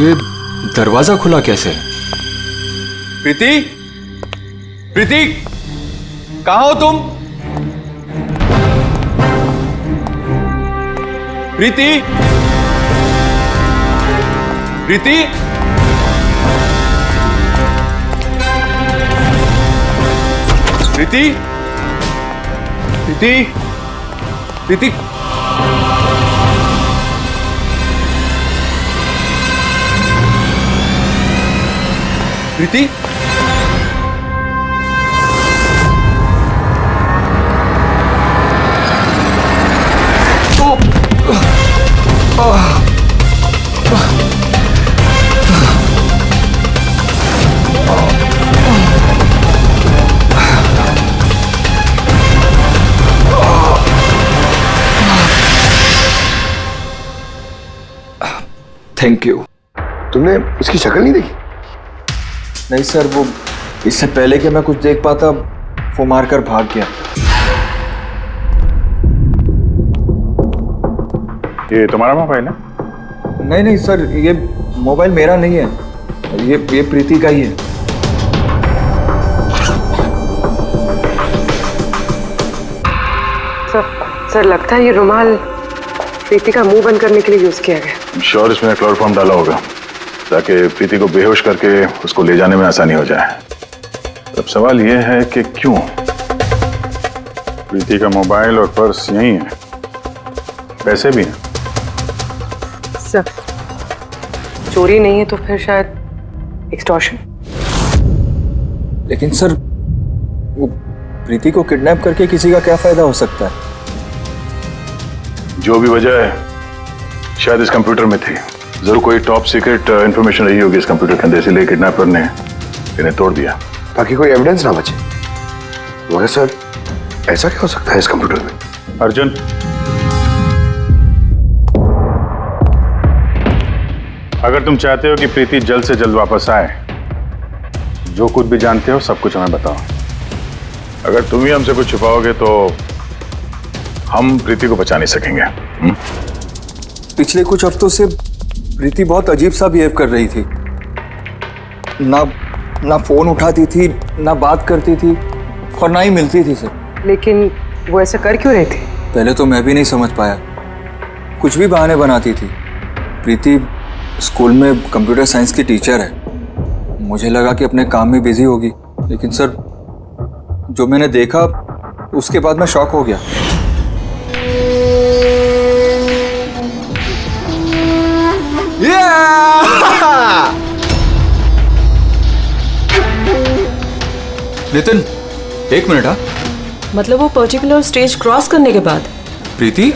ये दरवाजा खुला कैसे? प्रीति, प्रीति, कहाँ हो तुम? प्रीति, प्रीति, प्रीति, प्रीति, प्रीति, प्रीति, थैंक यू। तुमने इसकी शक्ल नहीं देखी? नहीं सर, वो इससे पहले कि मैं कुछ देख पाता वो मारकर भाग गया। ये तुम्हारा मोबाइल है? नहीं नहीं सर, ये मोबाइल मेरा नहीं है, ये प्रीति का ही है। सर लगता है ये रुमाल प्रीति का मुंह बंद करने के लिए यूज किया गया। श्योर इसमें क्लोरोफॉर्म डाला होगा ताकि प्रीति को बेहोश करके उसको ले जाने में आसानी हो जाए। अब सवाल यह है कि क्यों? प्रीति का मोबाइल और पर्स यही है, पैसे भी हैं। सर, चोरी नहीं है तो फिर शायद एक्सटॉर्शन। लेकिन सर, वो प्रीति को किडनैप करके किसी का क्या फायदा हो सकता है? जो भी वजह है, शायद इस कंप्यूटर में थी। जरूर कोई टॉप सीक्रेट इंफॉर्मेशन रही होगी इस कंप्यूटर के अंदर, इसीलिए किडनैपर ने इन्हें तोड़ दिया ताकि कोई एविडेंस ना बचे। मगर सर, ऐसा क्या हो सकता है इस कंप्यूटर में? अर्जुन, अगर तुम चाहते हो कि प्रीति जल्द से जल्द वापस आए, जो कुछ भी जानते हो सब कुछ हमें बताओ। अगर तुम ही हमसे कुछ छुपाओगे तो हम प्रीति को बचा नहीं सकेंगे। पिछले कुछ हफ्तों से प्रीति बहुत अजीब सा बिहेव कर रही थी। ना फोन उठाती थी, ना बात करती थी और ना ही मिलती थी सर। लेकिन वो ऐसा कर क्यों रही थी? पहले तो मैं भी नहीं समझ पाया, कुछ भी बहाने बनाती थी। प्रीति स्कूल में कंप्यूटर साइंस की टीचर है, मुझे लगा कि अपने काम में बिजी होगी। लेकिन सर, जो मैंने देखा उसके बाद मैं शॉक हो गया। नितिन, एक मिनट। हाँ, मतलब वो पर्टिकुलर स्टेज क्रॉस करने के बाद? प्रीति,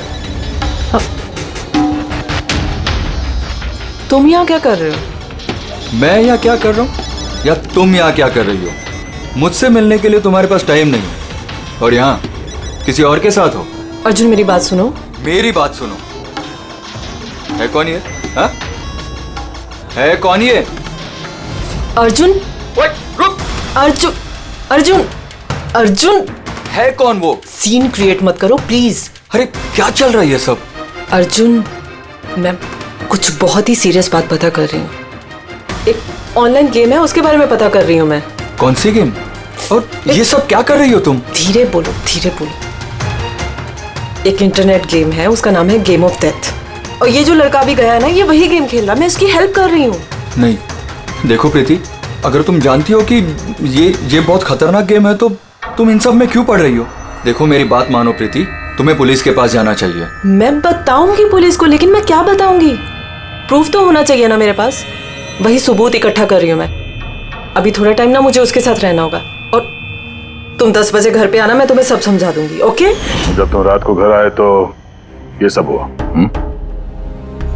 तुम यहाँ क्या कर रहे हो? मैं यहाँ क्या कर रहा हूँ या तुम यहाँ क्या कर रही हो? मुझसे मिलने के लिए तुम्हारे पास टाइम नहीं है और यहाँ किसी और के साथ हो। अर्जुन, मेरी बात सुनो। मेरी बात सुनो। है कौन ये? हाँ? है कौन ये? अर्जुन, रुक। अर्जुन, अर्जुन, अर्जुन, है कौन वो? सीन क्रिएट मत करो प्लीज। अरे क्या चल रहा है ये सब? अर्जुन, मैं कुछ बहुत ही सीरियस बात पता कर रही हूँ। एक ऑनलाइन गेम है, उसके बारे में पता कर रही हूँ मैं। कौन सी गेम? और ये सब क्या कर रही हो तुम? धीरे बोलो, धीरे बोलो। एक इंटरनेट गेम है, उसका नाम है गेम ऑफ डेथ। और ये जो लड़का भी गया है ना, ये वही गेम खेल रहा, मैं इसकी हेल्प कर रही हूँ। नहीं, देखो प्रीति, अगर तुम जानती हो कि ये बहुत खतरनाक गेम है तो तुम इन सब में क्यों पड़ रही हो? देखो मेरी बात मानो प्रीति, तुम्हें पुलिस के पास जाना चाहिए। मैं बताऊंगी पुलिस को, लेकिन मैं क्या बताऊंगी? प्रूफ तो होना चाहिए ना मेरे पास। वही सबूत इकट्ठा कर रही हूँ मैं। अभी थोड़ा टाइम ना मुझे उसके साथ रहना होगा और तुम 10 बजे घर पे आना, मैं तुम्हें सब समझा दूंगी। ओके? जब तुम रात को घर आए तो ये सब हुआ।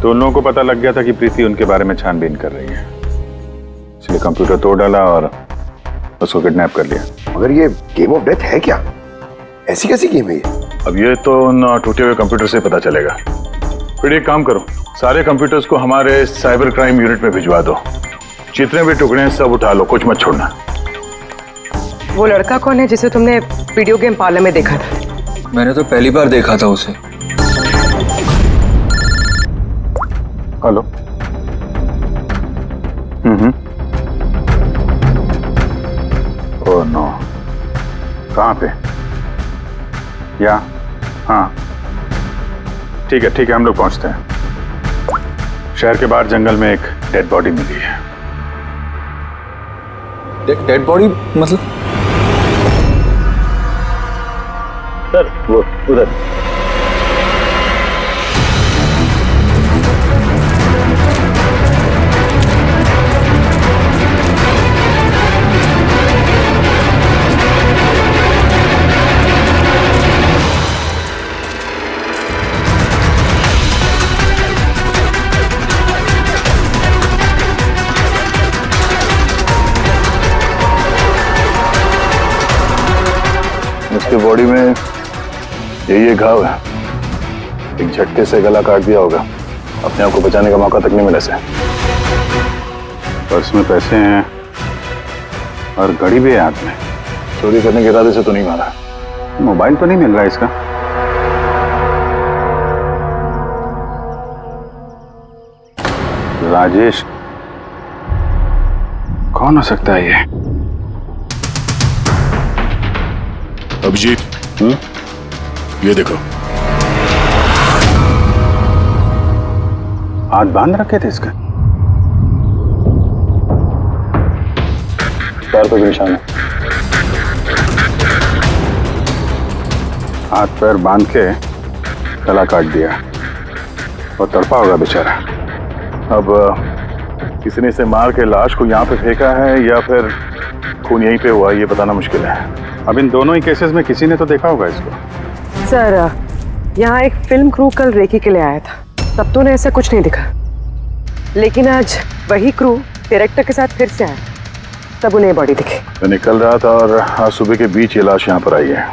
तो उन लोगों को पता लग गया था कि प्रीति उनके बारे में छानबीन कर रही है, इसलिए कंप्यूटर तोड़ डाला और उसको किडनैप कर लिया। मगर ये गेम ऑफ डेथ है क्या? ऐसी कैसी गेम है ये? अब ये तो उन टूटे हुए कंप्यूटर से पता चलेगा। फिर एक काम करो, सारे कंप्यूटर्स को हमारे साइबर क्राइम यूनिट में भिजवा दो। जितने भी टुकड़े हैं सब उठा लो, कुछ मत छोड़ना। वो लड़का कौन है जिसे तुमने वीडियो गेम पार्लर में देखा था? मैंने तो पहली बार देखा था उसे। हेलो। ओह नो, कहाँ पे? या हाँ, ठीक है, हम लोग पहुंचते हैं। शहर के बाहर जंगल में एक डेड बॉडी मिली है। डेड बॉडी मतलब? सर, वो उधर। उसके बॉडी में यही घाव है, एक झटके से गला काट दिया होगा। अपने आप को बचाने का मौका तक नहीं मिला से। पर्स में पैसे हैं और घड़ी भी है हाथ में। चोरी करने के इरादे से तो नहीं मारा। मोबाइल तो नहीं मिल रहा इसका। राजेश कौन हो सकता है ये? अभिजीत, ये देखो। हाथ बांध रखे थे इसके? पैर पे भी निशान है। हाथ पैर बांध के गला काट दिया और तड़पा होगा बेचारा। अब किसी ने इसे मार के लाश को यहाँ पे फेंका है या फिर खून यहीं पे हुआ, ये बताना मुश्किल है। अब इन दोनों ही केसेस में किसी ने तो देखा होगा इसको। सर यहाँ एक फिल्म क्रू कल रेकी के लिए आया था, तब तो उन्हें ऐसा कुछ नहीं दिखा, लेकिन आज वही क्रू डायरेक्टर के साथ फिर से आया, तब उन्हें बॉडी दिखी। मैं निकल रहा था और आज सुबह के बीच ये लाश यहाँ पर आई है।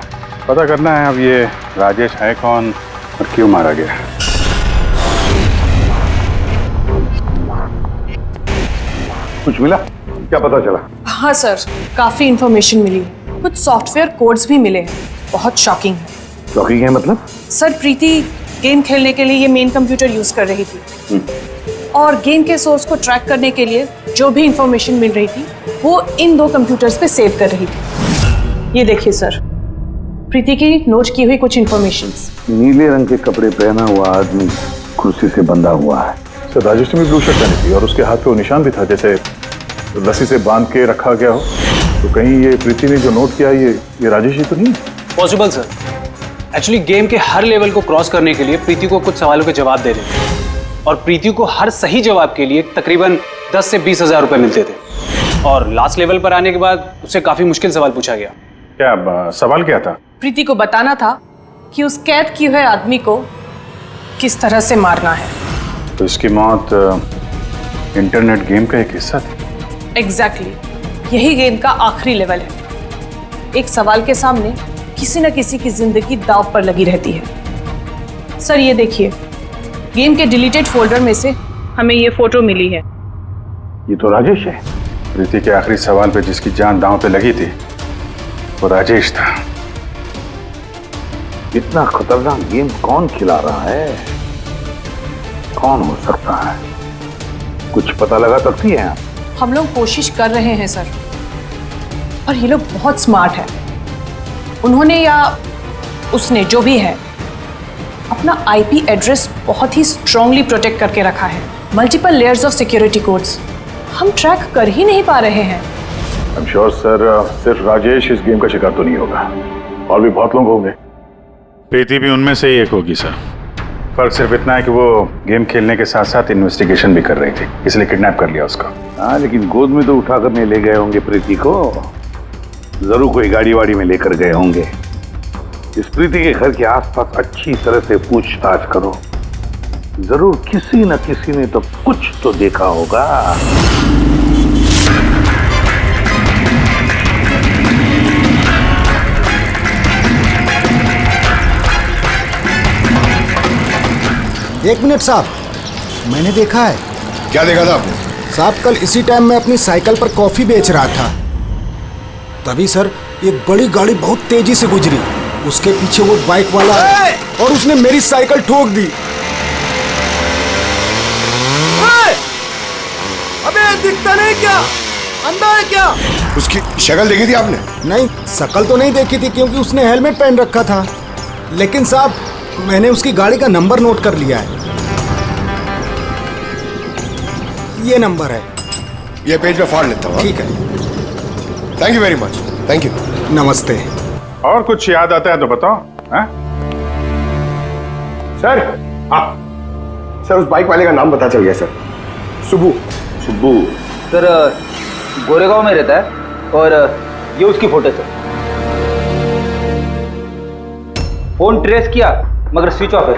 पता करना है अब ये राजेश है कौन और क्यों मारा गया। कुछ मिला? क्या पता चला? हाँ सर, काफी इंफॉर्मेशन मिली, कुछ सॉफ्टवेयर कोड्स भी मिले हैं, बहुत शॉकिंग है। शॉकिंग है मतलब? सर प्रीति गेम खेलने के लिए ये मेन कंप्यूटर यूज कर रही थी और गेम के सोर्स को ट्रैक करने के लिए जो भी इंफॉर्मेशन मिल रही थी वो इन दो कंप्यूटर्स पे सेव कर रही थी। ये देखिए सर, प्रीति की नोट की हुई कुछ इंफॉर्मेशंस। नीले रंग के कपड़े पहना हुआ आदमी कुर्सी से बंधा हुआ है। सर राजेश ने भी ब्लू शर्ट पहनी थी और उसके हाथ पे वो निशान भी था, जैसे रस्सी से बांध के रखा गया हो। तो कहीं ये प्रीति ने जो नोट किया ये राजेश ही तो नहीं? Possible sir. एक्चुअली गेम के हर लेवल को क्रॉस करने के लिए प्रीति को कुछ सवालों के जवाब दे रहे थे और प्रीति को हर सही जवाब के लिए तकरीबन 10 से 20 हजार रुपए मिलते थे और लास्ट लेवल पर आने के बाद उससे काफी मुश्किल सवाल पूछा गया। क्या सवाल क्या था? प्रीति को बताना था कि उस कैद किए हुए आदमी को किस तरह से मारना है। तो इसकी मौत इंटरनेट गेम का एक हिस्सा थी? एग्जैक्टली, यही गेम का आखिरी लेवल है। एक सवाल के सामने किसी न किसी की जिंदगी दांव पर लगी रहती है। सर ये देखिए, गेम के डिलीटेड फोल्डर में से हमें ये फोटो मिली है। ये तो राजेश है। प्रीति के आखिरी सवाल पे जिसकी जान दांव पे लगी थी वो राजेश था। इतना खतरनाक गेम कौन खिला रहा है? कौन हो सकता है? कुछ पता लगा सकती है आप? हम लोग कोशिश कर रहे हैं सर, और ये लोग बहुत स्मार्ट है। उन्होंने या उसने जो भी है अपना आईपी एड्रेस बहुत ही स्ट्रांगली प्रोटेक्ट करके रखा है। Multiple layers of security codes हम ट्रैक कर ही नहीं पा रहे हैं। आई एम श्योर सर, सिर्फ राजेश इस गेम का शिकार तो नहीं होगा, और भी बहुत लोग होंगे। प्रीति भी उनमें से ही एक होगी सर। फर्क सिर्फ इतना है कि वो गेम खेलने के साथ साथ इन्वेस्टिगेशन भी कर रही थी, इसलिए किडनैप कर लिया उसको। हाँ, लेकिन गोद में तो उठा कर नहीं ले गए होंगे प्रीति को। जरूर कोई गाड़ी वाड़ी में लेकर गए होंगे। इस प्रीति के घर के आसपास अच्छी तरह से पूछताछ करो, जरूर किसी न किसी ने तो कुछ तो देखा होगा। एक मिनट साहब, मैंने देखा है। क्या देखा था आपने? साहब कल इसी टाइम मैं अपनी साइकिल पर कॉफी बेच रहा था, तभी सर एक बड़ी गाड़ी बहुत तेजी से गुजरी, उसके पीछे वो बाइक वाला है और उसने मेरी साइकिल ठोक दी। अबे दिखता नहीं क्या? अंधा है क्या? उसकी शक्ल देखी थी आपने? नहीं, शक्ल तो नहीं देखी थी क्योंकि उसने हेलमेट पहन रखा था, लेकिन साहब मैंने उसकी गाड़ी का नंबर नोट कर लिया है। ये नंबर है। ये पेज पे फाड़ लेता हूँ। ठीक है, thank you very much. Thank you. नमस्ते। और कुछ याद आता है तो बताओ। सर, हाँ सर, उस बाइक वाले का नाम पता चल गया सर। सुब्बू। सुब्बू सर गोरेगांव में रहता है और ये उसकी फोटो सर। फोन ट्रेस किया मगर स्विच ऑफ है।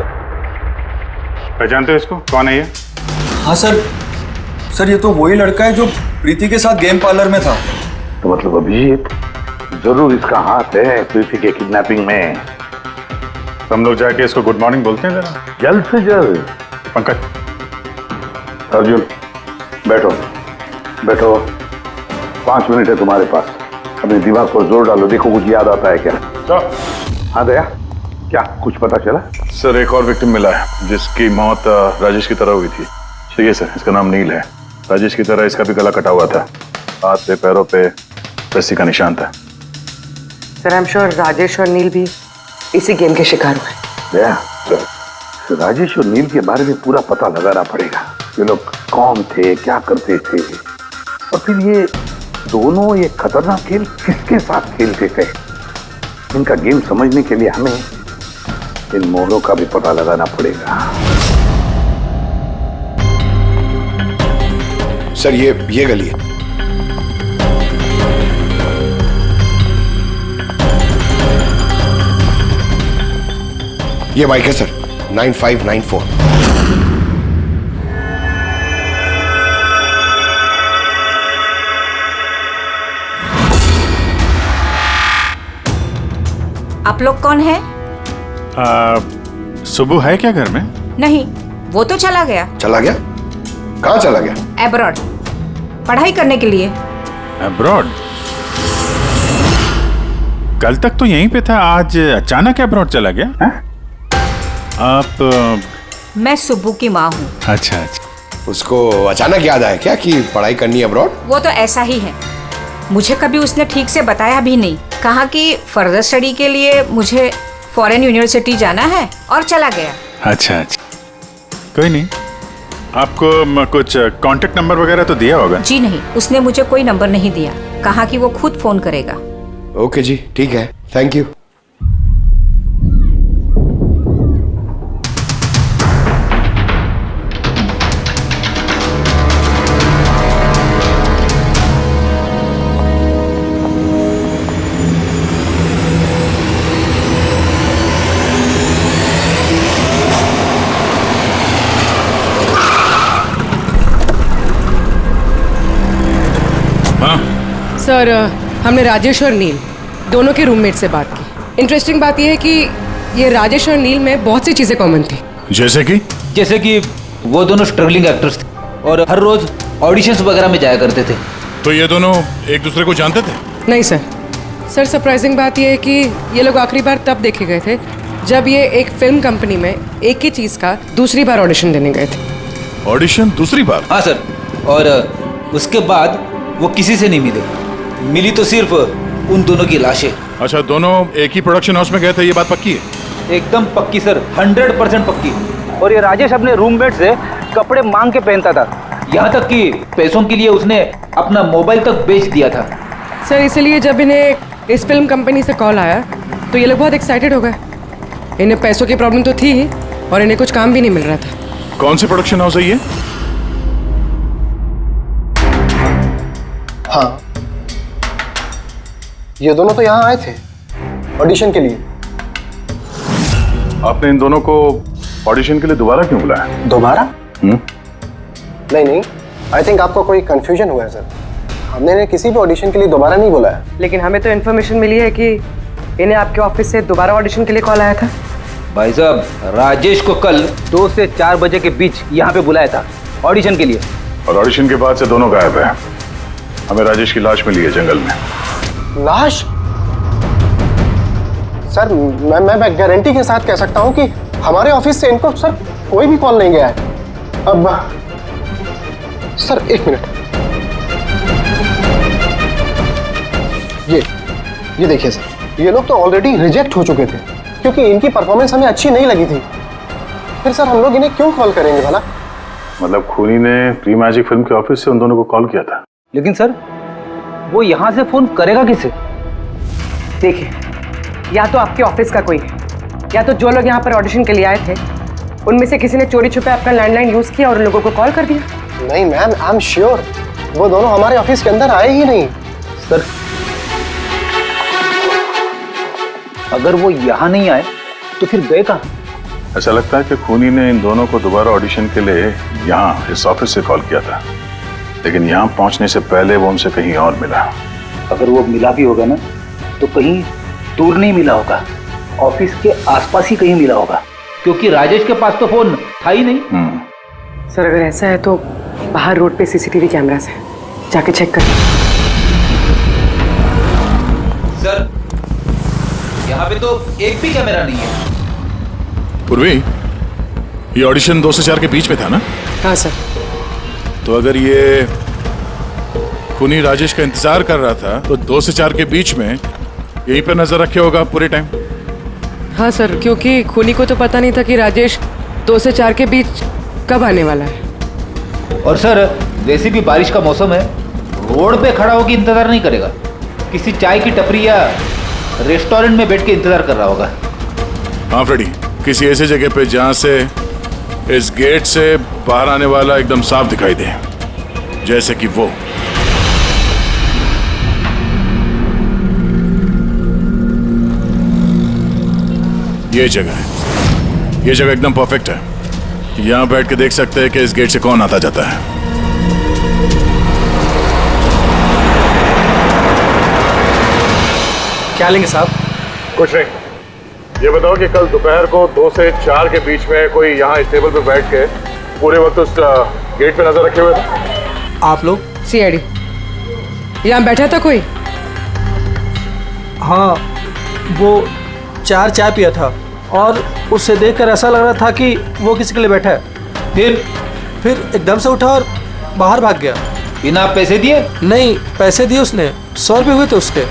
पहचानते हो इसको? कौन है ये? हाँ सर, ये तो वही लड़का है जो प्रीति के साथ गेम पार्लर में था। तो मतलब अभिजीत जरूर इसका हाथ है प्रीति के किडनैपिंग में। तो हम लोग जाके इसको गुड मॉर्निंग बोलते हैं जरा, जल्द से जल्द। पंकज, अर्जुन बैठो बैठो, 5 मिनट है तुम्हारे पास। अपने दिमाग पर जोर डालो, देखो कुछ याद आता है क्या। हाँ दया, क्या कुछ पता चला? सर एक और विक्टिम मिला है जिसकी मौत राजेश की तरह हुई थी। ठीक सर, इसका नाम नील है। राजेश की तरह इसका भी गला कटा हुआ था, हाथ पे पैरों पे रस्सी का निशान था। Sir I am sure Rajesh और नील भी इसी गेम के शिकार हुए। दया, राजेश और नील के बारे में पूरा पता लगाना पड़ेगा। ये लोग कौन थे, क्या करते थे, और फिर ये दोनों ये खतरनाक खेल किसके साथ खेलते थे। इनका गेम समझने के लिए हमें इन मोहरों का भी पता लगाना पड़ेगा। सर ये गली है। ये बाइक है सर, 9594। आप लोग कौन है? सुबह है क्या घर में? नहीं, वो तो चला गया। चला गया? कहाँ चला गया? एब्रॉड, पढ़ाई करने के लिए। एब्रॉड? कल तक तो यहीं पे था, आज अचानक एब्रॉड चला गया है? आप? मैं सुब्बू की माँ हूँ। अच्छा अच्छा। उसको अचानक याद आया क्या कि पढ़ाई करनी है अब्रॉड? वो तो ऐसा ही है, मुझे कभी उसने ठीक से बताया भी नहीं। कहा कि फर्दर स्टडी के लिए मुझे फॉरेन यूनिवर्सिटी जाना है और चला गया। अच्छा अच्छा, कोई नहीं। आपको कुछ कांटेक्ट नंबर वगैरह तो दिया होगा? जी नहीं, उसने मुझे कोई नंबर नहीं दिया, कहा कि वो खुद फोन करेगा। ओके जी, ठीक है, थैंक यू। सर, हमने राजेश और नील दोनों के रूममेट से बात की। इंटरेस्टिंग बात यह है कि ये राजेश और नील में बहुत सी चीज़ें कॉमन थी। जैसे कि वो दोनों स्ट्रगलिंग एक्टर्स थे और हर रोज ऑडिशंस वगैरह में जाया करते थे। तो ये दोनों एक दूसरे को जानते थे? नहीं सर। सर, सरप्राइजिंग बात यह है कि ये लोग आखिरी बार तब देखे गए थे जब ये एक फिल्म कंपनी में एक ही चीज़ का दूसरी बार ऑडिशन देने गए थे। ऑडिशन दूसरी बार? हाँ सर, और उसके बाद वो किसी से नहीं मिले। मिली तो सिर्फ उन दोनों की लाशें। अच्छा, दोनों एक ही प्रोडक्शन हाउस में गए थे, ये बात पक्की है? एकदम पक्की सर, 100% पक्की। और ये राजेश अपने रूममेट से कपड़े मांग के पहनता था, यहाँ तक कि पैसों के लिए उसने अपना मोबाइल तक बेच दिया था। सर, इसलिए जब इन्हें इस फिल्म कंपनी से कॉल आया तो ये लोग बहुत एक्साइटेड हो गए। इन्हें पैसों की प्रॉब्लम तो थी ही और इन्हें कुछ काम भी नहीं मिल रहा था। कौन सी प्रोडक्शन हाउस है ये? हाँ, ये दोनों तो यहाँ आए थे ऑडिशन के लिए। आपने इन दोनों को ऑडिशन के लिए दोबारा क्यों बुलाया? दोबारा? नहीं नहीं, आई थिंक आपको कोई कंफ्यूजन हुआ है सर। हमने इन्हें किसी भी ऑडिशन के लिए दोबारा नहीं बुलाया। लेकिन हमें तो इन्फॉर्मेशन मिली है कि इन्हें आपके ऑफिस से दोबारा ऑडिशन के लिए कॉल आया था। भाई साहब, राजेश को कल 2 से 4 बजे के बीच यहाँ पे बुलाया था ऑडिशन के लिए। और ऑडिशन के बाद से दोनों गायब है। हमें राजेश की लाश मिली है जंगल में। लाश? सर, मैं गारंटी के साथ कह सकता हूँ कि हमारे ऑफिस से इनको सर कोई भी कॉल नहीं गया है। अब सर, 1 मिनट, ये देखिए सर, ये लोग तो ऑलरेडी रिजेक्ट हो चुके थे क्योंकि इनकी परफॉर्मेंस हमें अच्छी नहीं लगी थी। फिर सर हम लोग इन्हें क्यों कॉल करेंगे भला? मतलब खूनी ने प्री मैजिक फिल्म के ऑफिस से उन दोनों को कॉल किया था। लेकिन सर, वो यहाँ से फोन करेगा किसे? देखिए, या तो आपके ऑफिस का कोई है, या तो जो लोग यहाँ पर ऑडिशन के लिए आए थे उनमें से किसी ने चोरी छुपे अपना लैंडलाइन यूज किया और उन लोगों को कॉल कर दिया। नहीं मैम, आई एम श्योर वो दोनों हमारे ऑफिस के अंदर आए ही नहीं। सर, अगर वो यहाँ नहीं आए तो फिर गए कहाँ? ऐसा लगता है कि खूनी ने इन दोनों को दोबारा ऑडिशन के लिए यहाँ इस ऑफिस से कॉल किया था, लेकिन यहाँ पहुंचने से पहले वो उनसे कहीं और मिला। अगर वो मिला भी होगा ना तो कहीं दूर नहीं मिला होगा, ऑफिस के आसपास ही कहीं मिला होगा, क्योंकि राजेश के पास तो फोन था ही नहीं। सर, अगर ऐसा है तो बाहर रोड पे सीसीटीवी कैमरास है, जाके चेक कर। सर, यहाँ पे तो एक भी कैमरा नहीं है। पूर्वी, ये ऑडिशन 2 से 4 के बीच में था ना? हाँ सर। तो अगर ये खूनी राजेश का इंतजार कर रहा था तो 2 से 4 के बीच में यहीं पर नजर रखे होगा पूरे टाइम। हाँ सर, क्योंकि खूनी को तो पता नहीं था कि राजेश 2 से 4 के बीच कब आने वाला है। और सर वैसे भी बारिश का मौसम है, रोड पे खड़ा होकर इंतजार नहीं करेगा, किसी चाय की टपरी या रेस्टोरेंट में बैठ के इंतजार कर रहा होगा। हाँ फ्रेडी, किसी ऐसे जगह पे जहां से इस गेट से बाहर आने वाला एकदम साफ दिखाई दे, जैसे कि वो। ये जगह है, ये जगह एकदम परफेक्ट है। यहां बैठ के देख सकते हैं कि इस गेट से कौन आता जाता है। क्या लेंगे साहब? कुछ नहीं, ये बताओ कि कल दोपहर को 2 से 4 के बीच में कोई यहाँ इस टेबल पे बैठ के पूरे वक्त उस गेट पे नजर रखे हुए थे? आप लोग? सीआईडी यहाँ बैठा था कोई? हाँ, वो 4 चाय पिया था और उससे देखकर ऐसा लग रहा था कि वो किसी के लिए बैठा है। फिर एकदम से उठा और बाहर भाग गया। बिना पैसे दिए? नहीं, पैसे दिए उसने, 100 रुपये हुए थे उसके,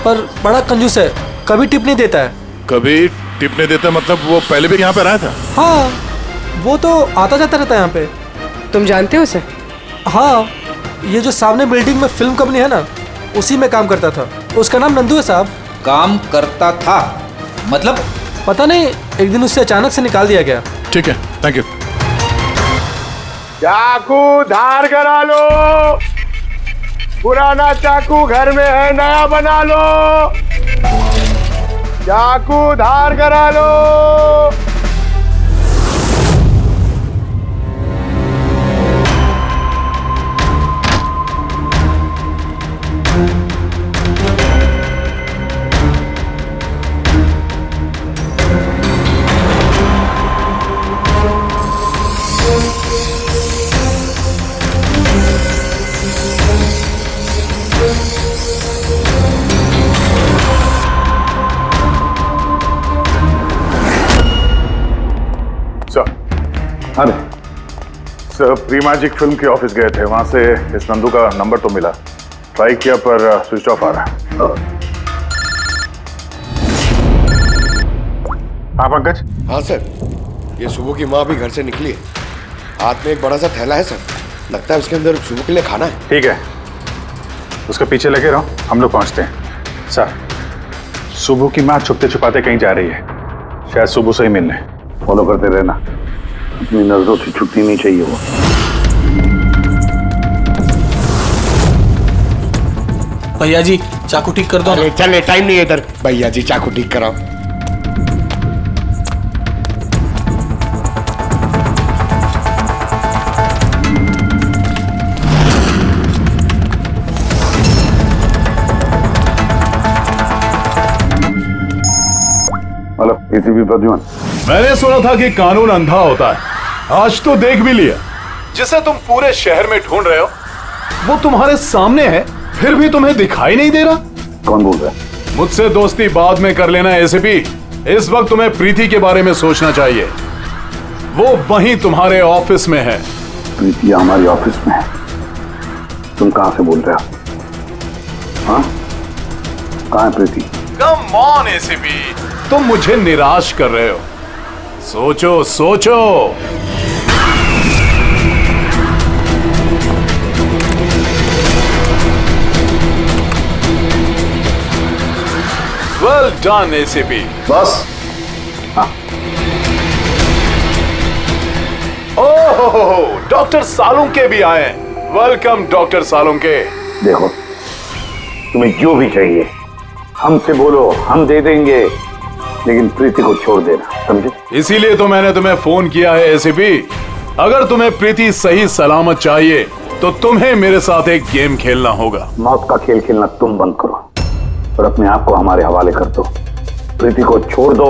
पर बड़ा कंजूस है, कभी टिप नहीं देता है। कभी टिप नहीं देता मतलब वो पहले भी यहाँ पे रहा था? हाँ, वो तो आता जाता रहता है यहाँ पे। तुम जानते हो उसे? हाँ, ये जो सामने बिल्डिंग में फिल्म कंपनी है ना, उसी में काम करता था। उसका नाम नंदू है साहब। काम करता था मतलब? पता नहीं, एक दिन उससे अचानक से निकाल दिया गया। ठीक है, थैंक यू। चाकू धार करा लो, पुराना चाकू घर में है, नया बना लो। चाकू धार करा लो। अरे सर, प्री मैजिक फिल्म के ऑफिस गए थे, वहां से इस नंदू का नंबर तो मिला, ट्राई किया पर स्विच ऑफ आ रहा है। हाँ पंकज? हाँ सर, ये सुबह की माँ भी घर से निकली है, हाथ में एक बड़ा सा थैला है सर, लगता है उसके अंदर सुबह के लिए खाना है। ठीक है, उसके पीछे लगे रहो, हम लोग पहुंचते हैं। सर, सुबह की माँ छुपते छुपाते कहीं जा रही है, शायद सुबह से ही मिलने। फॉलो करते रहना, अपनी नजरों से छुट्टी नहीं चाहिए वो। भैया जी चाकू ठीक कर दो। अरे चल, टाइम नहीं है इधर। भैया जी चाकू ठीक कराओ। Hello, ACP Pradyuman. मैंने सुना था कि कानून अंधा होता है, आज तो देख भी लिया। जिसे तुम पूरे शहर में ढूंढ रहे हो वो तुम्हारे सामने है, फिर भी तुम्हें दिखाई नहीं दे रहा। कौन बोल रहा है? मुझसे दोस्ती बाद में कर लेना एसीपी, इस वक्त तुम्हें प्रीति के बारे में सोचना चाहिए। वो वहीं तुम्हारे ऑफिस में है। प्रीति हमारी ऑफिस में है? तुम कहां से बोल रहे हो? हाँ, कहां है प्रीति? कम ऑन एसीपी, तुम मुझे निराश कर रहे हो। सोचो सोचो। Well done ACP. बस। हाँ। ओहो, डॉक्टर सालुंके भी आए। Welcome doctor Salunke. देखो, तुम्हें जो भी चाहिए हमसे बोलो, हम दे देंगे, लेकिन प्रीति को छोड़ देना, समझे? इसीलिए तो मैंने तुम्हें फोन किया है एसीपी। अगर तुम्हें प्रीति सही सलामत चाहिए तो तुम्हें मेरे साथ एक गेम खेलना होगा। मौत का खेल खेलना तुम बंद करो और अपने आप को हमारे हवाले कर दो। प्रीति को छोड़ दो,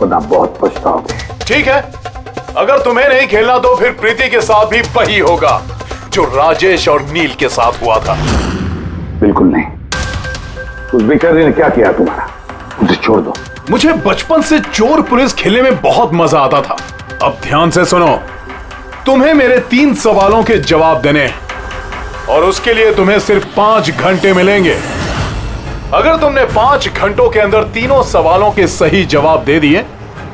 वरना बहुत पछताओगे। ठीक है, अगर तुम्हें नहीं खेलना तो फिर प्रीति के साथ भी वही होगा जो राजेश और नील के साथ हुआ था। बिल्कुल नहीं। उस बेचारे ने क्या किया तुम्हारा? उसे छोड़ दो। मुझे बचपन से चोर पुलिस खेलने में बहुत मजा आता था। अब ध्यान से सुनो, तुम्हें मेरे 3 सवालों के जवाब देने हैं और उसके लिए तुम्हें सिर्फ 5 घंटे मिलेंगे। अगर तुमने 5 घंटों के अंदर तीनों सवालों के सही जवाब दे दिए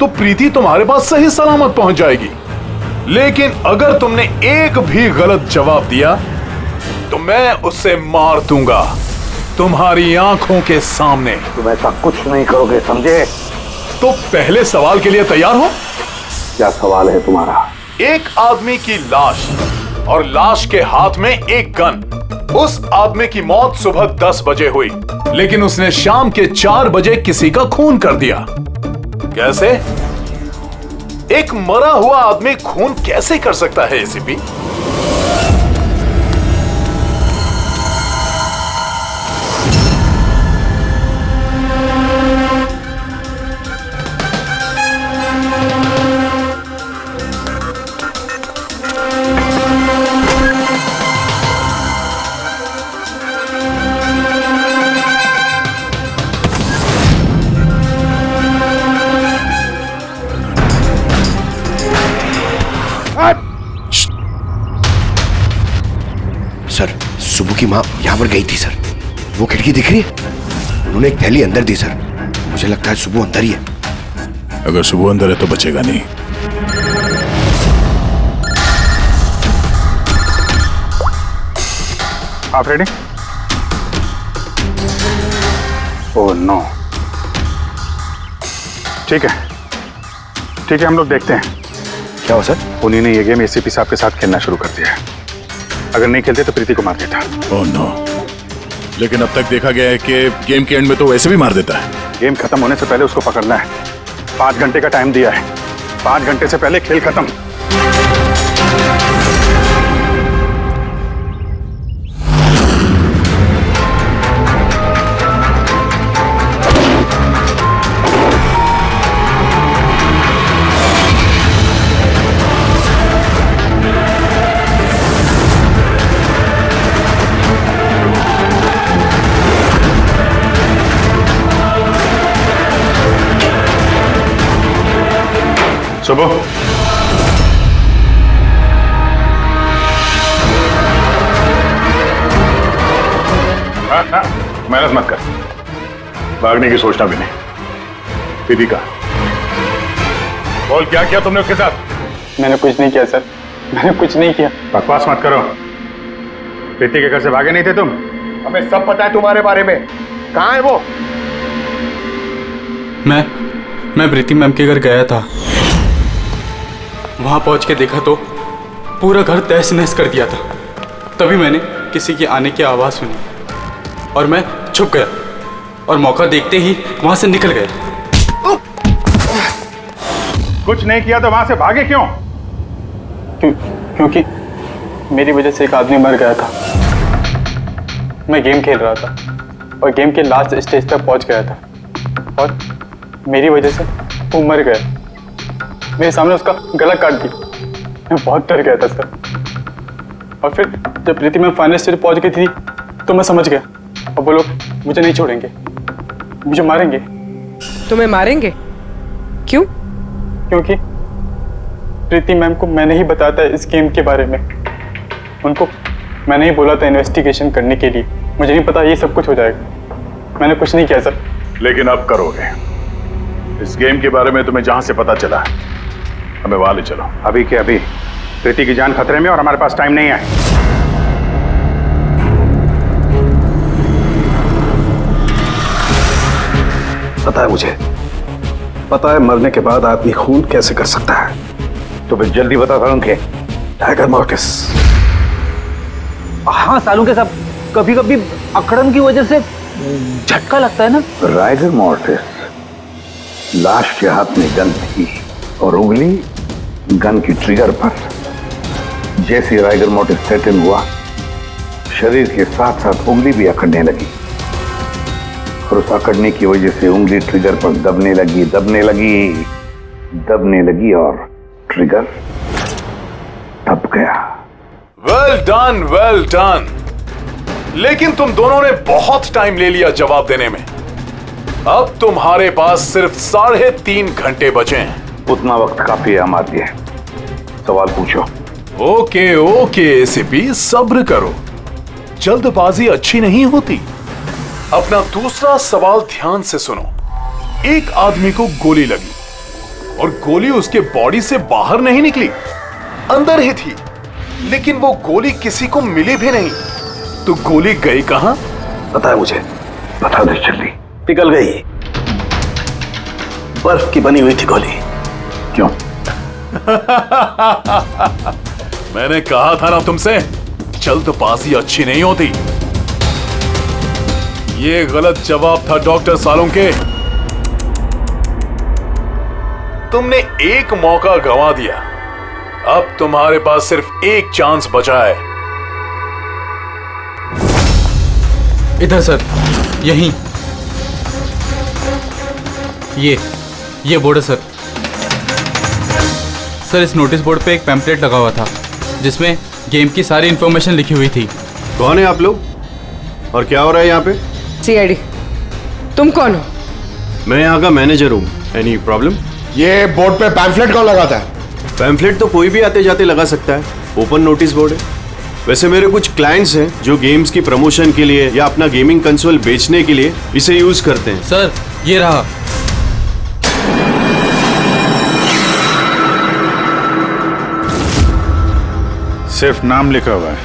तो प्रीति तुम्हारे पास सही सलामत पहुंच जाएगी। लेकिन अगर तुमने एक भी गलत जवाब दिया तो मैं उसे मार दूंगा तुम्हारी आंखों के सामने। तुम ऐसा कुछ नहीं करोगे, समझे? तो पहले सवाल के लिए तैयार हो? क्या सवाल है तुम्हारा? एक आदमी की लाश और लाश के हाथ में एक गन। उस आदमी की मौत सुबह 10 बजे हुई, लेकिन उसने शाम के 4 बजे किसी का खून कर दिया। कैसे? एक मरा हुआ आदमी खून कैसे कर सकता है एसीपी? सर, सुबह की माँ यहाँ पर गई थी सर। वो खिड़की दिख रही है? उन्होंने एक थैली अंदर दी सर। मुझे लगता है सुबह अंदर ही है। अगर सुबह अंदर है तो बचेगा नहीं। आप रेडी? Oh no. ठीक है, हम लोग देखते हैं। क्या हो सर? उन्हीं ने ये गेम एसीपी साहब के साथ खेलना शुरू कर दिया है। अगर नहीं खेलते तो प्रीति को मार देता। Oh no. लेकिन अब तक देखा गया है कि गेम के एंड में तो वैसे भी मार देता है। गेम खत्म होने से पहले उसको पकड़ना है। 5 घंटे का टाइम दिया है। 5 घंटे से पहले खेल खत्म। सुबह मेहनत मत कर, भागने की सोचना भी नहीं। दीदी का बोल, क्या किया तुमने उसके साथ? मैंने कुछ नहीं किया सर, मैंने कुछ नहीं किया। बकवास मत करो। प्रीति के घर से भागे नहीं थे तुम? हमें सब पता है तुम्हारे बारे में। कहाँ है वो? मैं प्रीति मैम के घर गया था। वहां पहुंच के देखा तो पूरा घर तहस नहस कर दिया था। तभी मैंने किसी के आने की आवाज़ सुनी और मैं छुप गया और मौका देखते ही वहां से निकल गया। कुछ नहीं किया तो वहां से भागे क्यों? क्योंकि मेरी वजह से एक आदमी मर गया था। मैं गेम खेल रहा था और गेम के लास्ट स्टेज तक पहुंच गया था और मेरी वजह से वो मर गया। मेरे सामने उसका गला काट दी। मैं बहुत डर गया था सर। और फिर जब प्रीति मैम फाइनल स्टेज पहुंच गई थी तो मैं समझ गया और वो लोग मुझे नहीं छोड़ेंगे, मुझे मारेंगे। तुम्हें मारेंगे? क्यों? क्योंकि प्रीति मैम को मैंने ही बताया था इस गेम के बारे में। उनको मैंने ही बोला था इन्वेस्टिगेशन करने के लिए। मुझे नहीं पता ये सब कुछ हो जाएगा। मैंने कुछ नहीं किया सर। लेकिन अब करोगे। इस गेम के बारे में तुम्हें जहां से पता चला हमें वहां ले चलो। अभी के अभी। प्रीति की जान खतरे में और हमारे पास टाइम नहीं है। पता है मुझे, पता है मरने के बाद आदमी खून कैसे कर सकता है। तो फिर जल्दी बता सालूं के। Tiger mortis. हाँ सालूं के साहब, कभी कभी अकड़न की वजह से झटका लगता है ना। राइगर मॉर्टिस, लाश के हाथ में गन थी और उंगली गन की ट्रिगर पर। जैसे राइगर मॉर्टिस सेटिंग हुआ, शरीर के साथ साथ उंगली भी अकड़ने लगी और उस अकड़ने की वजह से उंगली ट्रिगर पर दबने लगी और ट्रिगर दब गया। Well done. लेकिन तुम दोनों ने बहुत टाइम ले लिया जवाब देने में। अब तुम्हारे पास सिर्फ 3.5 घंटे बचे हैं। उतना वक्त काफी है हमारे। सवाल पूछो। ओके एसीपी, सब्र करो। जल्दबाजी अच्छी नहीं होती। अपना दूसरा सवाल ध्यान से सुनो। एक आदमी को गोली लगी और गोली उसके बॉडी से बाहर नहीं निकली, अंदर ही थी, लेकिन वो गोली किसी को मिली भी नहीं। तो गोली गई कहां? पता है मुझे, बता दो जल्दी। पिघल गई, बर्फ की बनी हुई थी गोली। क्यों? मैंने कहा था ना तुमसे, जल्दबाजी अच्छी नहीं होती। ये गलत जवाब था डॉक्टर सालुंके। तुमने एक मौका गंवा दिया। अब तुम्हारे पास सिर्फ एक चांस बचा है। इधर सर, यहीं। ये बोर्ड है सर। सर, इस नोटिस बोर्ड पे एक पैम्पलेट लगा हुआ था जिसमें गेम की सारी इंफॉर्मेशन लिखी हुई थी। कौन है आप लोग और क्या हो रहा है यहाँ पे? सीआईडी। तुम कौन हो? मैं यहाँ का मैनेजर हूँ। Any problem? ये बोर्ड पे पैम्फलेट कौन लगाता है? पैम्फलेट तो कोई भी आते जाते लगा सकता है, ओपन नोटिस बोर्ड है। वैसे मेरे कुछ क्लाइंट्स हैं जो गेम्स की प्रमोशन के लिए या अपना गेमिंग कंसोल बेचने के लिए इसे यूज करते हैं। सर, ये रहा। सिर्फ नाम लिखा हुआ है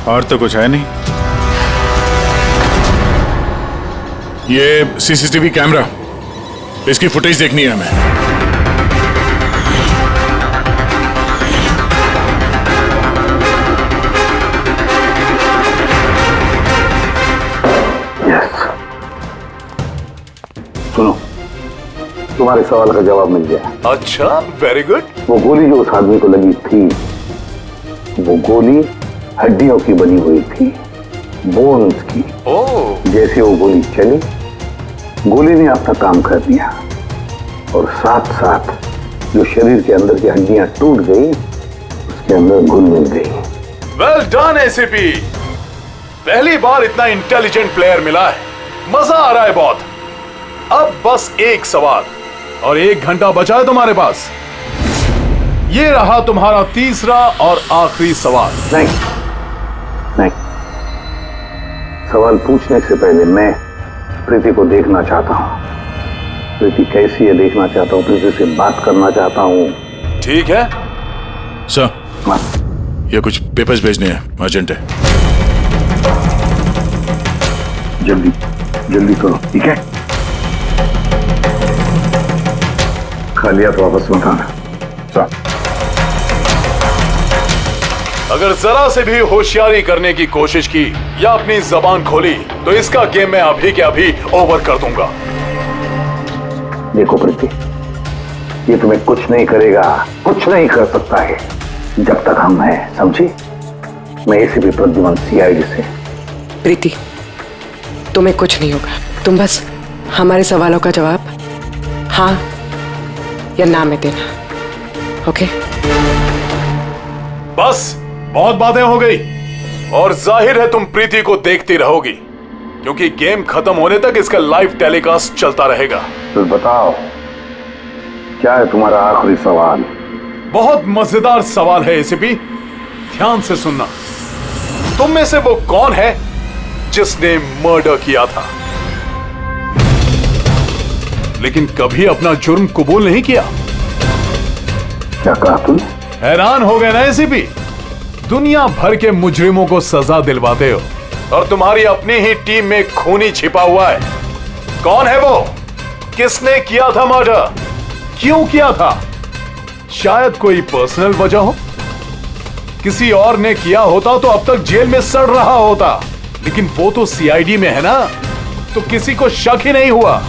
और तो कुछ है नहीं। ये सीसीटीवी कैमरा, इसकी फुटेज देखनी है हमें। सुनो, तुम्हारे सवाल का जवाब मिल गया। अच्छा, वेरी गुड। वो गोली जो उस आदमी को लगी थी, वो गोली हड्डियों की बनी हुई थी, बोन्स की। जैसे वो गोली चली, गोली ने अपना काम कर दिया और साथ साथ जो शरीर के अंदर की हड्डियां टूट गई, उसके अंदर घुल मिल गई। वेल डन एसीपी, पहली बार इतना इंटेलिजेंट प्लेयर मिला है। मजा आ रहा है बहुत। अब बस एक सवाल और 1 घंटा बचा है तुम्हारे पास। ये रहा तुम्हारा तीसरा और आखिरी सवाल। नहीं, सवाल पूछने से पहले मैं प्रीति को देखना चाहता हूँ। प्रीति कैसी है देखना चाहता हूँ, प्रीति से बात करना चाहता हूँ। ठीक है सर, ये कुछ पेपर्स भेजने हैं, अर्जेंट है। जल्दी जल्दी करो, ठीक है? खा लिया तो वापस मत आना। सर, अगर जरा से भी होशियारी करने की कोशिश की या अपनी जबान खोली तो इसका गेम मैं अभी के अभी ओवर कर दूंगा। देखो प्रीति, ये तुम्हें कुछ नहीं करेगा, कुछ नहीं कर सकता है जब तक हम हैं, समझी? मैं एसीपी प्रद्युमन, सीआईडी से। प्रीति, तुम्हें कुछ नहीं होगा। तुम बस हमारे सवालों का जवाब हाँ या ना में देना, ओके? बस बहुत बातें हो गई और जाहिर है तुम प्रीति को देखती रहोगी क्योंकि गेम खत्म होने तक इसका लाइव टेलीकास्ट चलता रहेगा। तो बताओ, क्या है तुम्हारा आखिरी सवाल? बहुत मजेदार सवाल है एसीपी, ध्यान से सुनना। तुम में से वो कौन है जिसने मर्डर किया था लेकिन कभी अपना जुर्म कबूल नहीं किया? क्या कहा तुमने? हैरान हो गए ना एसीपी? दुनिया भर के मुजरिमों को सजा दिलवाते हो और तुम्हारी अपनी ही टीम में खूनी छिपा हुआ है। कौन है वो? किसने किया था मर्डर? क्यों किया था? शायद कोई पर्सनल वजह हो। किसी और ने किया होता तो अब तक जेल में सड़ रहा होता, लेकिन वो तो सीआईडी में है ना, तो किसी को शक ही नहीं हुआ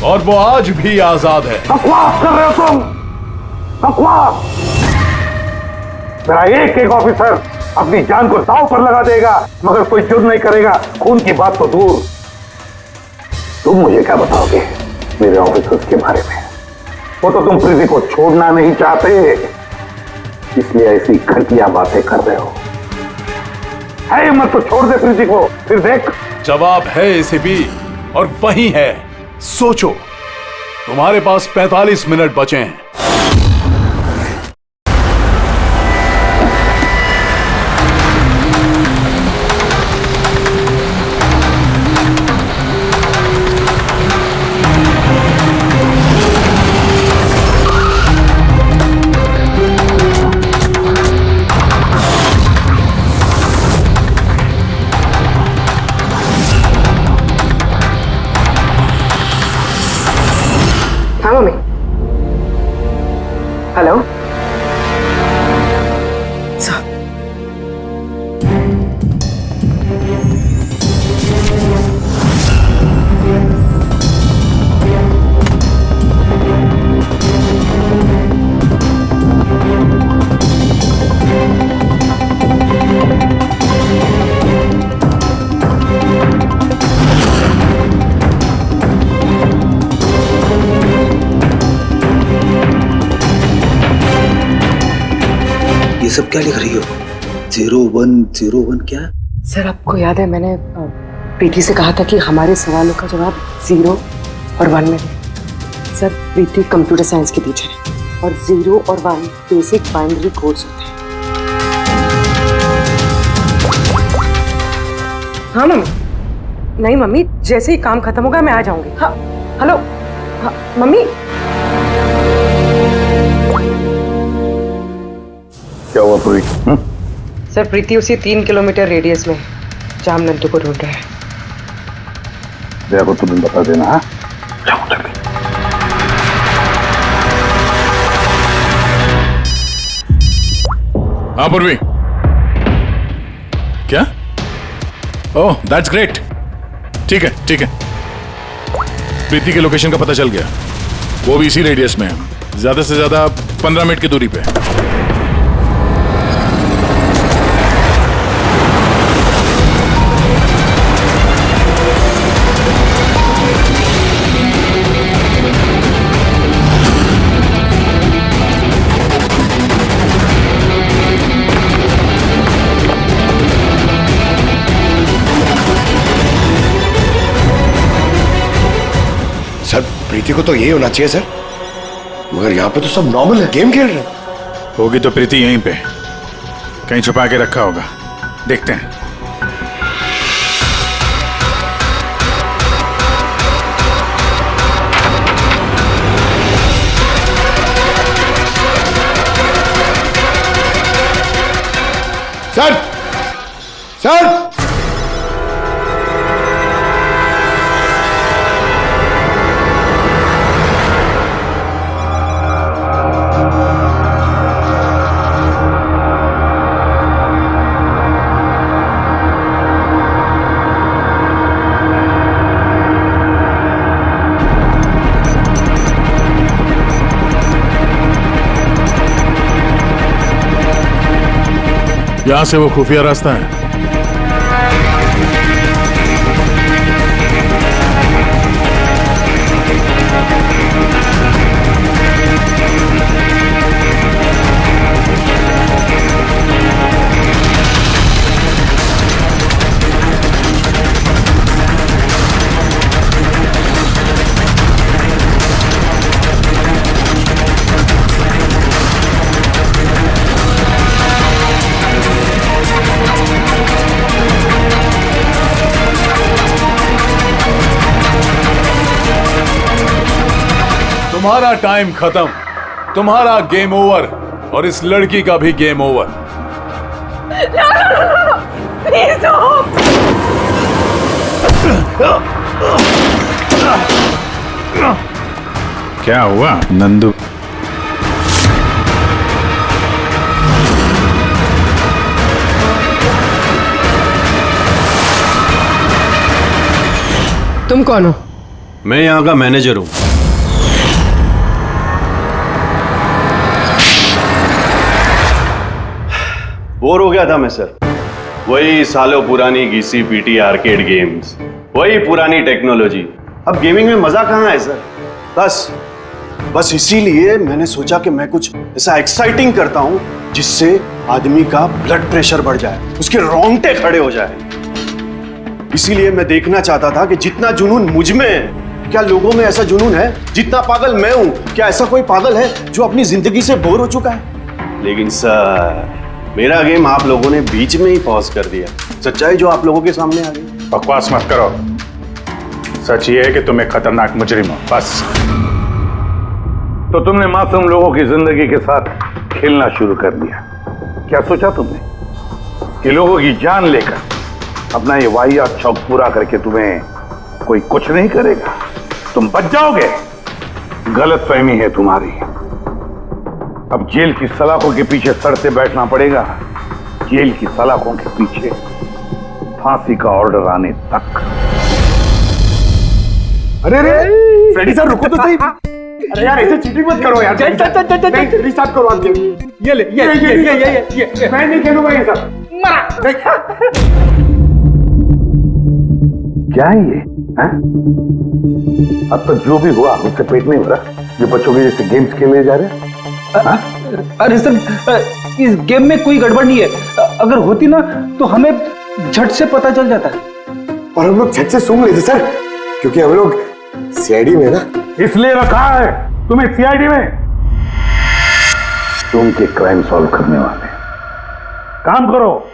और वो आज भी आजाद है। बकवास कर रहे हो तुम, बकवास! मेरा एक ऑफिसर अपनी जान को दांव पर लगा देगा मगर कोई जुर्म नहीं करेगा। खून की बात तो दूर, तुम मुझे क्या बताओगे मेरे ऑफिसर्स के बारे में? वो तो तुम प्रीति को छोड़ना नहीं चाहते, इसलिए ऐसी घटिया बातें कर रहे हो। है मत तो छोड़ दे प्रीति को, फिर देख। जवाब है एसीपी और वही है। सोचो, तुम्हारे पास 45 मिनट बचे हैं। हाँ मम्मी। हेलो ये सब क्या लिख रही हो? 0101 क्या? सर आपको याद है मैंने प्रीति से कहा था कि हमारे सवालों का जवाब 0 और 1 में दे। सर प्रीति कंप्यूटर साइंस की टीचर है और 0 और 1 बेसिक बाइनरी कोड्स होते हैं। हाँ मम्मी। नहीं मम्मी, जैसे ही काम खत्म होगा मैं आ जाऊंगी। हाँ हेलो। हाँ मम्मी। क्या हुआ पूरी? सर प्रीति उसी 3 किलोमीटर रेडियस में जहाँ हम नंदू को ढूंढ रहे हैं। दया को तुम्हें बता देना। हाँ जाओ जल्दी। हाँ पूर्वी। क्या? Oh that's great. ठीक है ठीक है। प्रीति के लोकेशन का पता चल गया, वो भी इसी रेडियस में है, ज्यादा से ज्यादा 15 मिनट की दूरी पे। सर प्रीति को तो यही होना चाहिए सर, मगर यहाँ पे तो सब नॉर्मल है, गेम खेल रहे हैं। होगी तो प्रीति यहीं पे कहीं छुपा के रखा होगा, देखते हैं। सर सर यहां से वो खुफिया रास्ता है। तुम्हारा टाइम खत्म, तुम्हारा गेम ओवर और इस लड़की का भी गेम ओवर। प्लीज क्या हुआ नंदू? तुम कौन हो? मैं यहाँ का मैनेजर हूँ। बोर हो गया था मैं सर, वही सालों पुरानी घिसी पीटी आर्केड गेम्स, वही पुरानी टेक्नोलॉजी। अब गेमिंग में मजा कहाँ है सर? बस इसीलिए मैंने सोचा कि मैं कुछ ऐसा एक्साइटिंग करता हूँ जिससे आदमी का ब्लड प्रेशर बढ़ जाए, उसके रोंगटे खड़े हो जाए। इसीलिए मैं देखना चाहता था कि जितना जुनून मुझ में है, क्या लोगों में ऐसा जुनून है? जितना पागल मैं हूं, क्या ऐसा कोई पागल है जो अपनी जिंदगी से बोर हो चुका है? लेकिन सर मेरा गेम आप लोगों ने बीच में ही पॉज कर दिया। सच्चाई जो आप लोगों के सामने आ गई। बकवास मत करो, सच ये है कि तुम एक खतरनाक मुजरिम हो, बस। तो तुमने मासूम लोगों की जिंदगी के साथ खेलना शुरू कर दिया। क्या सोचा तुमने कि लोगों की जान लेकर अपना ये वाहियात शौक पूरा करके तुम्हें कोई कुछ नहीं करेगा? तुम बच जाओगे, गलतफहमी है तुम्हारी। अब जेल की सलाखों के पीछे सड़ते बैठना पड़ेगा, जेल की सलाखों के पीछे फांसी का ऑर्डर आने तक। अरे अरे फ्रेडी सर रुको तो सही। अरे यार ऐसे चीटिंग मत करो यार। नहीं, रिस्टार्ट करो आप गेम। ये ले ये मैं नहीं खेलूंगा ये सब। क्या है ये? हैं? अब तक जो भी हुआ उससे पेट नहीं भरा जो बच्चों के जैसे गेम्स खेले जा रहे हैं। अरे सर इस गेम में कोई गड़बड़ नहीं है। अगर होती ना तो हमें झट से पता चल जाता। और हम लोग झट से सूंघ लेते सर, क्योंकि हम लोग सीआईडी में ना। इसलिए रखा है तुम्हें सीआईडी में, तुम के क्राइम सॉल्व करने वाले। काम करो।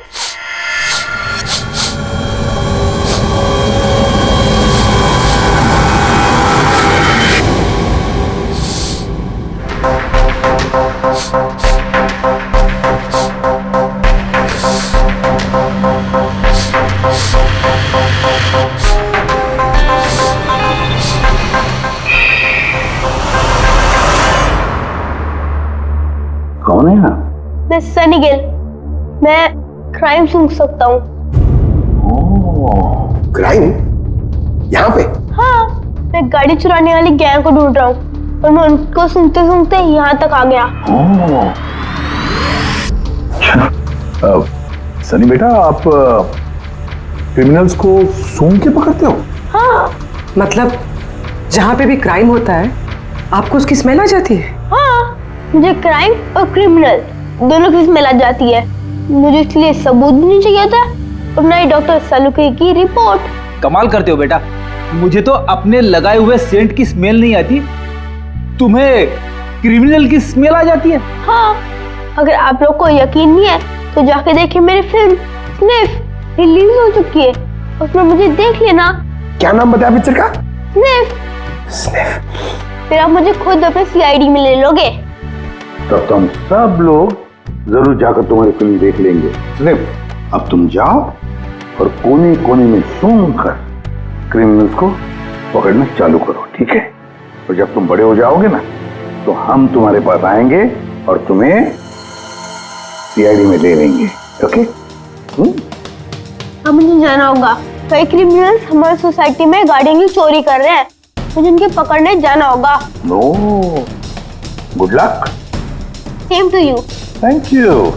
कौन है आप? मैं सनी गिल, मैं क्राइम सूंघ सकता हूँ। क्राइम? यहाँ पे? हाँ, मैं गाड़ी चुराने वाली गैंग को ढूंढ रहा हूँ और मैं उनको सूंघते सूंघते यहाँ तक आ गया। सनी बेटा, आप क्रिमिनल्स को सूंघ के पकड़ते हो? हाँ। मतलब जहाँ पे भी क्राइम होता है आपको उसकी स्मेल आ जाती है? हाँ, मुझे क्राइम और क्रिमिनल दोनों की स्मेल आ जाती है। मुझे इसलिए सबूत भी नहीं चाहिए था और ना ही डॉक्टर सलूके की रिपोर्ट। कमाल करते हो बेटा, मुझे तो अपने लगाए हुए सेंट की स्मेल नहीं आती, तुम्हें क्रिमिनल की स्मेल आ जाती है। हाँ, अगर आप लोग को यकीन नहीं है तो जाके देखिए मेरी फिल्म स्निफ रिलीज हो चुकी है, उसमें मुझे देख लेना। क्या नाम बताया पिक्चर का? स्निफ। फिर आप मुझे खुद अपने सीआईडी में ले लोगे। तो तुम सब लोग जरूर जाकर तुम्हारी फिल्म देख लेंगे। सिर्फ अब तुम जाओ और कोने कोने में सूंघ कर क्रिमिनल्स को पकड़ना चालू करो, ठीक है? और जब तुम बड़े हो जाओगे ना तो हम तुम्हारे पास आएंगे और तुम्हें सीआईडी में ले लेंगे, ओके? अब मुझे जाना होगा, कई क्रिमिनल्स हमारी सोसाइटी में गाड़ियों की चोरी कर रहे हैं, मुझे उनके पकड़ने जाना होगा। No, good luck. Same to you. Thank you.